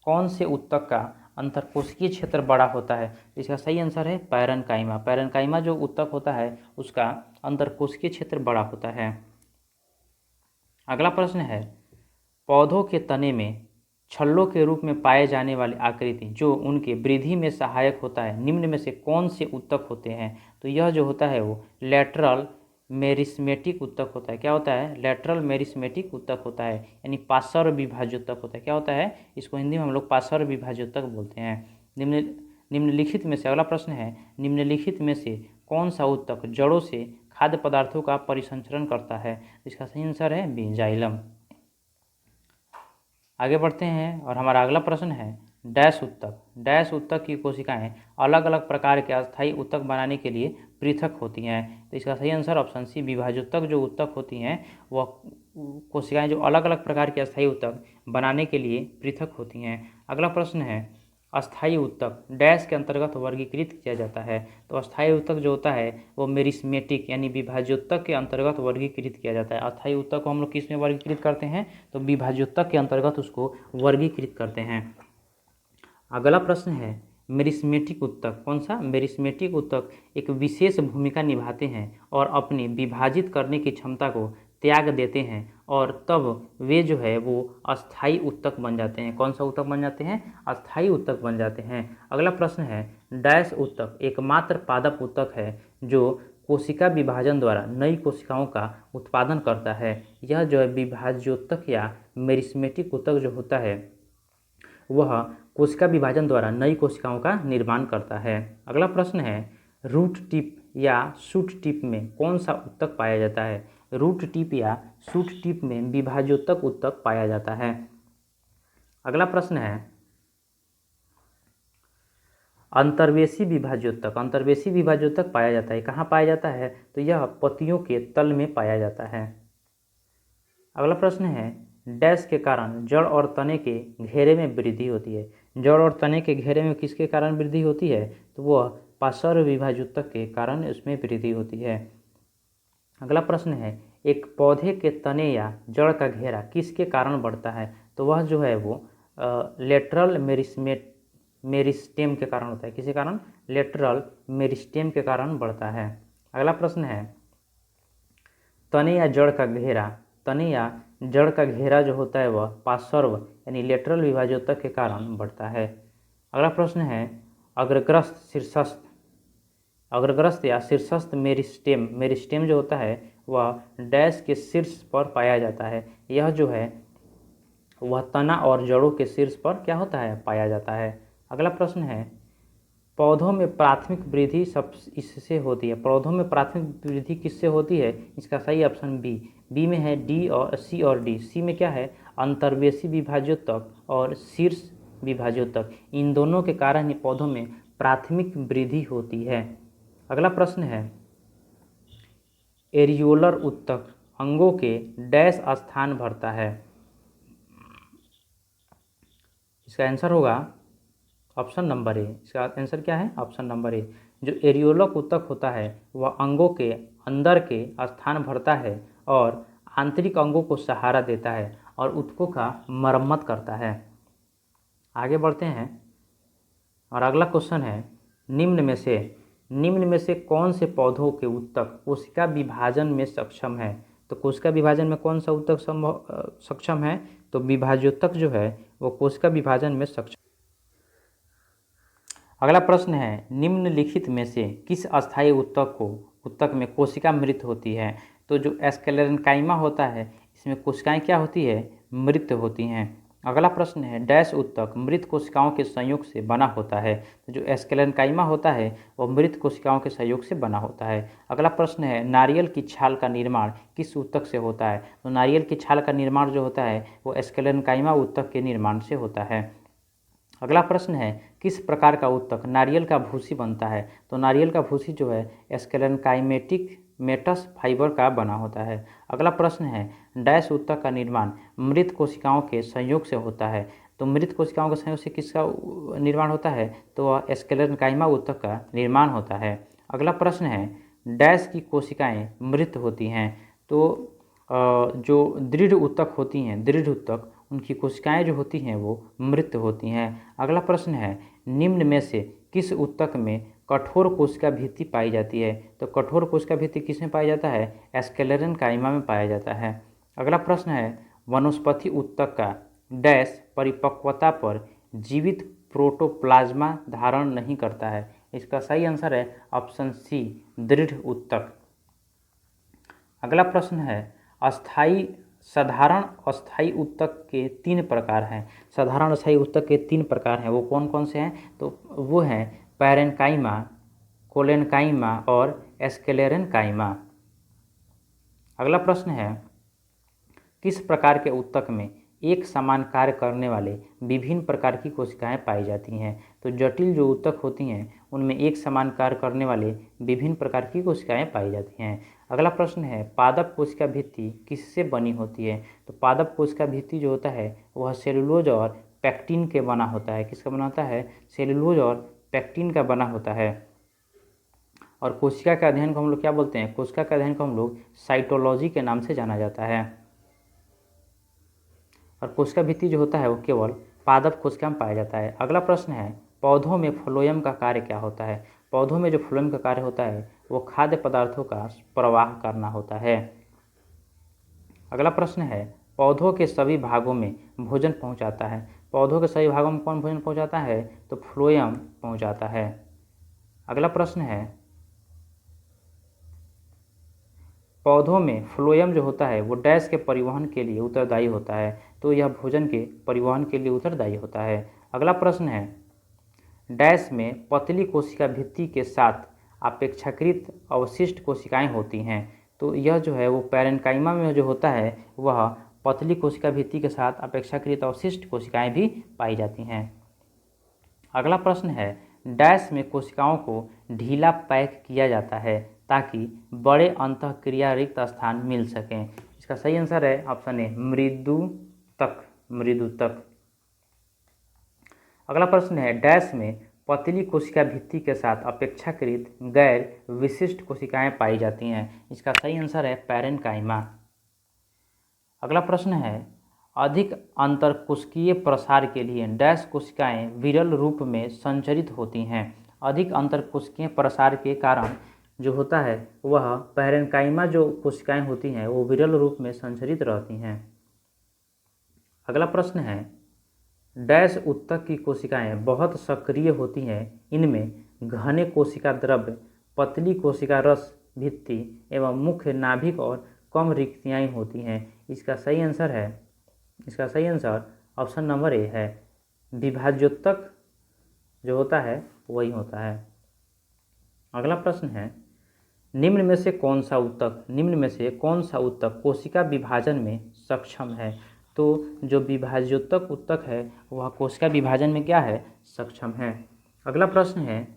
कौन से ऊतक का अंतरकोशिकीय क्षेत्र बड़ा होता है? इसका सही आंसर है पैरेनकाइमा। पैरेनकाइमा जो ऊतक होता है उसका अंतरकोशिकीय क्षेत्र बड़ा होता है। अगला प्रश्न है, पौधों के तने में छल्लों के रूप में पाए जाने वाली आकृति जो उनके वृद्धि में सहायक होता है, निम्न में से कौन से उत्तक होते हैं? तो यह जो होता है वो लेटरल मेरिस्मेटिक उत्तक होता है। क्या होता है? लेटरल मेरिस्मेटिक उत्तक होता है, यानी पार्श्व विभाज्योत्तक होता है। क्या होता है? इसको हिंदी में हम लोग पार्श्व विभाज्योत्तक बोलते हैं। निम्नलिखित में से, अगला प्रश्न है, निम्नलिखित में से कौन सा उत्तक जड़ों से खाद्य पदार्थों का परिसंचरण करता है? इसका सही आंसर है बी, जाइलम। आगे बढ़ते हैं और हमारा अगला प्रश्न है, डैश उत्तक। डैश उत्तक की कोशिकाएं अलग अलग प्रकार के अस्थायी उत्तक बनाने के लिए पृथक होती हैं। तो इसका सही आंसर ऑप्शन सी, विभाज्योत्तक जो उत्तक होती हैं वह कोशिकाएं जो अलग अलग प्रकार के अस्थायी उत्तक बनाने के लिए पृथक होती हैं। अगला प्रश्न है, अस्थायी उत्तक डैश के अंतर्गत वर्गीकृत किया जाता है। तो अस्थायी उत्तक जो होता है वो मेरिस्मेटिक यानी विभाज्योत्तक के अंतर्गत वर्गीकृत किया जाता है। अस्थायी उत्तक को हम लोग किस में वर्गीकृत करते हैं? तो विभाज्योत्तक के अंतर्गत उसको वर्गीकृत करते हैं। अगला प्रश्न है, मेरिस्मेटिक उत्तक। कौन सा? मेरिस्मेटिक उत्तक एक विशेष भूमिका निभाते हैं और अपने विभाजित करने की क्षमता को त्याग देते हैं और तब वे जो है वो अस्थायी उत्तक बन जाते हैं। कौन सा उत्तक बन जाते हैं? अस्थायी उत्तक बन जाते हैं। अगला प्रश्न है, डैश उत्तक एकमात्र पादप उत्तक है जो कोशिका विभाजन द्वारा नई कोशिकाओं का उत्पादन करता है। यह जो है विभाज्योत्तक या मेरिस्मेटिक उत्तक जो होता है वह कोशिका विभाजन द्वारा नई कोशिकाओं का निर्माण करता है। अगला प्रश्न है, रूट टिप या शूट टिप में कौन सा उत्तक पाया जाता है? रूट टिप या शूट टिप में विभाज्योत्तक उत्तक पाया जाता है। अगला प्रश्न है, अंतर्वेशी विभाज्योत्तक। अंतर्वेशी विभाज्योत्तक पाया जाता है, कहाँ पाया जाता है? तो यह पत्तियों के तल में पाया जाता है। अगला प्रश्न है, डैश के कारण जड़ और तने के घेरे में वृद्धि होती है। जड़ और तने के घेरे में किसके कारण वृद्धि होती है? तो वह पार्श्व विभाज्योत्तक के कारण उसमें वृद्धि होती है। अगला प्रश्न है, एक पौधे के तने या जड़ का घेरा किसके कारण बढ़ता है? तो वह जो है वो लेटरल मेरिस्टेम के कारण होता है। किसके कारण? लेटरल मेरिस्टेम के कारण बढ़ता है। अगला प्रश्न है, तने या जड़ का घेरा। तने या जड़ का घेरा जो होता है वह पार्श्व यानी लेटरल विभाज्योत्तक के कारण बढ़ता है। अगला प्रश्न है, अग्रग्रस्त शीर्षस्थ। अग्रग्रस्त या शीर्षस्थ मेरिस्टेम। मेरिस्टेम जो होता है वह डैश के शीर्ष पर पाया जाता है। यह जो है वह तना और जड़ों के शीर्ष पर क्या होता है? पाया जाता है। अगला प्रश्न है, पौधों में प्राथमिक वृद्धि सब इससे होती है। पौधों में प्राथमिक वृद्धि किससे होती है? इसका सही ऑप्शन बी। बी में है डी और सी और डी। सी में क्या है? अंतर्वेशी विभाज्योत्तक और शीर्ष विभाज्योत्तक। इन दोनों के कारण ही पौधों में प्राथमिक वृद्धि होती है। अगला प्रश्न है, एरियोलर उत्तक अंगों के डैश स्थान भरता है। इसका आंसर होगा ऑप्शन नंबर ए। इसका आंसर क्या है? Option number A. जो एरियोलक उत्तक होता है वह अंगों के अंदर के स्थान भरता है और आंतरिक अंगों को सहारा देता है और उत्तकों का मरम्मत करता है। आगे बढ़ते हैं और अगला क्वेश्चन है, निम्न में से कौन से पौधों के उत्तक कोशिका विभाजन में सक्षम है? तो कोशिका विभाजन में कौन सा उत्तक सक्षम है? तो विभाज्योत्तक जो है वो कोशिका विभाजन में सक्षम। अगला प्रश्न है, निम्नलिखित में से किस अस्थायी उत्तक में कोशिका मृत होती है? तो जो एस्क्लेरेन्काइमा होता है इसमें कोशिकाएं क्या होती है? मृत होती हैं। अगला प्रश्न है, डैश उत्तक मृत कोशिकाओं के संयोग से बना होता है। तो जो एस्क्लेरेन्काइमा होता है वह मृत कोशिकाओं के संयोग से बना होता है। अगला प्रश्न है, नारियल की छाल का निर्माण किस उत्तक से होता है? तो नारियल की छाल का निर्माण जो होता है वो एस्क्लेरेन्काइमा उत्तक के निर्माण से होता है। अगला प्रश्न है, किस प्रकार का उत्तक नारियल का भूसी बनता है? तो नारियल का भूसी जो है एस्क्लेरेन्काइमेटिक मेटस फाइबर का बना होता है। अगला प्रश्न है, डैश उत्तक का निर्माण मृत कोशिकाओं के संयोग से होता है। तो मृत कोशिकाओं के संयोग से किसका निर्माण होता है? तो वह एस्क्लेरेन्काइमा उत्तक का निर्माण होता है। अगला प्रश्न है, डैश की कोशिकाएं मृत होती हैं। तो जो दृढ़ उत्तक होती हैं, दृढ़ उत्तक उनकी कोशिकाएं जो होती हैं वो मृत होती हैं। अगला प्रश्न है, निम्न में से किस उत्तक में कठोर कोशिका भित्ति पाई जाती है? तो कठोर कोशिका भित्ति किस में पाया जाता है? एस्क्लेरेन्काइमा में पाया जाता है। अगला प्रश्न है वनस्पति ऊतक का डैश परिपक्वता पर जीवित प्रोटोप्लाज्मा धारण नहीं करता है। इसका सही आंसर है ऑप्शन सी दृढ़ ऊतक। अगला प्रश्न है साधारण अस्थायी ऊतक के 3 प्रकार हैं। साधारण अस्थायी ऊतक के 3 प्रकार हैं, वो कौन कौन से हैं? तो वो हैं पैरेन्काइमा, कोलेनकाइमा और स्क्लेरेन्काइमा। अगला प्रश्न है किस प्रकार के ऊतक में एक समान कार्य करने वाले विभिन्न प्रकार की कोशिकाएं पाई जाती हैं? तो जटिल जो ऊतक होती हैं उनमें एक समान कार्य करने वाले विभिन्न प्रकार की कोशिकाएं पाई जाती हैं। अगला प्रश्न है पादप कोशिका भित्ति किससे बनी होती है? तो पादप कोशिका भित्ति जो होता है वह सेलुलोज और पैक्टिन के बना होता है। किसका बना होता है? सेलुलोज और पैक्टिन का बना होता है। और कोशिका के अध्ययन को हम लोग क्या बोलते हैं? कोशिका के अध्ययन को हम लोग साइटोलॉजी के नाम से जाना जाता है। और कोशिका भित्ति जो होता है वो केवल पादप कोशिका में पाया जाता है। अगला प्रश्न है पौधों में फ्लोएम का कार्य क्या होता है? पौधों में जो फ्लोएम का कार्य होता है वो खाद्य पदार्थों का प्रवाह करना होता है। अगला प्रश्न है पौधों के सभी भागों में भोजन पहुंचाता है। पौधों के सभी भागों में कौन भोजन पहुंचाता है? तो फ्लोएम पहुंचाता है। अगला प्रश्न है पौधों में फ्लोएम जो होता है वो डैश के परिवहन के लिए उत्तरदायी होता है। तो यह भोजन के परिवहन के लिए उत्तरदायी होता है। अगला प्रश्न है डैश में पतली कोशिका भित्ति के साथ अपेक्षाकृत अवशिष्ट कोशिकाएं होती हैं। तो यह जो है वो पैरेन्काइमा में जो होता है वह पतली कोशिका भित्ति के साथ अपेक्षाकृत अवशिष्ट कोशिकाएं भी पाई जाती हैं। अगला प्रश्न है डैश में कोशिकाओं को ढीला पैक किया जाता है ताकि बड़े अंतःक्रिया रिक्त स्थान मिल सकें। इसका सही आंसर है ऑप्शन ए मृदुतक। अगला प्रश्न है डैश में पतली कोशिका भित्ति के साथ अपेक्षाकृत गैर विशिष्ट कोशिकाएं पाई जाती हैं। इसका सही आंसर है पैरेन्काइमा। अगला प्रश्न है अधिक अंतरकोशिकीय प्रसार के लिए डैश कोशिकाएं विरल रूप में संचरित होती हैं। अधिक अंतरकोशिकीय प्रसार के कारण जो होता है वह पैरेन्काइमा जो कोशिकाएं होती हैं वो विरल रूप में संचरित रहती हैं। अगला प्रश्न है डैश ऊतक की कोशिकाएं बहुत सक्रिय होती हैं। इनमें घने कोशिका द्रव्य, पतली कोशिका रस भित्ति एवं मुख्य नाभिक और कम रिक्तियाँ होती हैं। इसका सही आंसर ऑप्शन नंबर ए है विभाज्योतक जो होता है वही होता है। अगला प्रश्न है निम्न में से कौन सा ऊतक कोशिका विभाजन में सक्षम है? तो जो विभाज्योतक ऊतक है वह कोशिका विभाजन में क्या है? सक्षम है। अगला प्रश्न है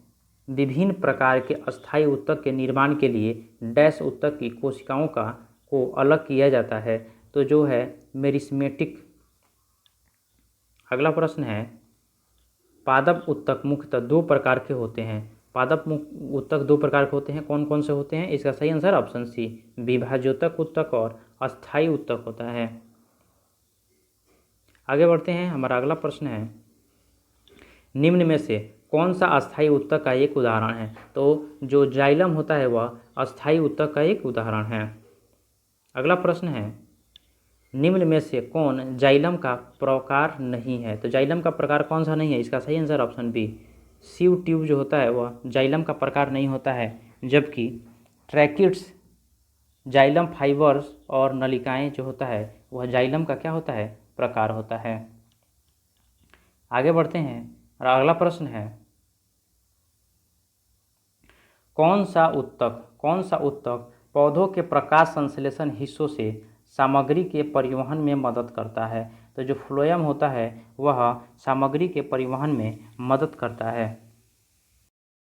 विभिन्न प्रकार के अस्थायी ऊतक के निर्माण के लिए डैश ऊतक की कोशिकाओं को अलग किया जाता है। तो जो है मेरिस्मेटिक। अगला प्रश्न है पादप ऊतक मुख्यतः 2 प्रकार के होते हैं। पादप ऊतक 2 प्रकार के होते हैं, कौन कौन से होते हैं? इसका सही आंसर ऑप्शन सी विभाज्योतक ऊतक और अस्थायी ऊतक होता है। आगे बढ़ते हैं। हमारा अगला प्रश्न है निम्न में से कौन सा अस्थायी ऊतक का एक उदाहरण है? तो जो जाइलम होता है वह अस्थायी ऊतक का एक उदाहरण है। अगला प्रश्न है निम्न में से कौन जाइलम का प्रकार नहीं है? तो जाइलम का प्रकार कौन सा नहीं है? इसका सही answer option B sieve tube जो होता है वह जाइलम का प्रकार नहीं होता है, जबकि ट्रैकिड्स, जाइलम फाइबर्स और नलिकाएं जो होता है वह जाइलम का क्या होता है? प्रकार होता है। आगे बढ़ते हैं और अगला प्रश्न है कौन सा ऊतक पौधों के प्रकाश संश्लेषण हिस्सों से सामग्री के परिवहन में मदद करता है? तो जो फ्लोएम होता है वह सामग्री के परिवहन में मदद करता है।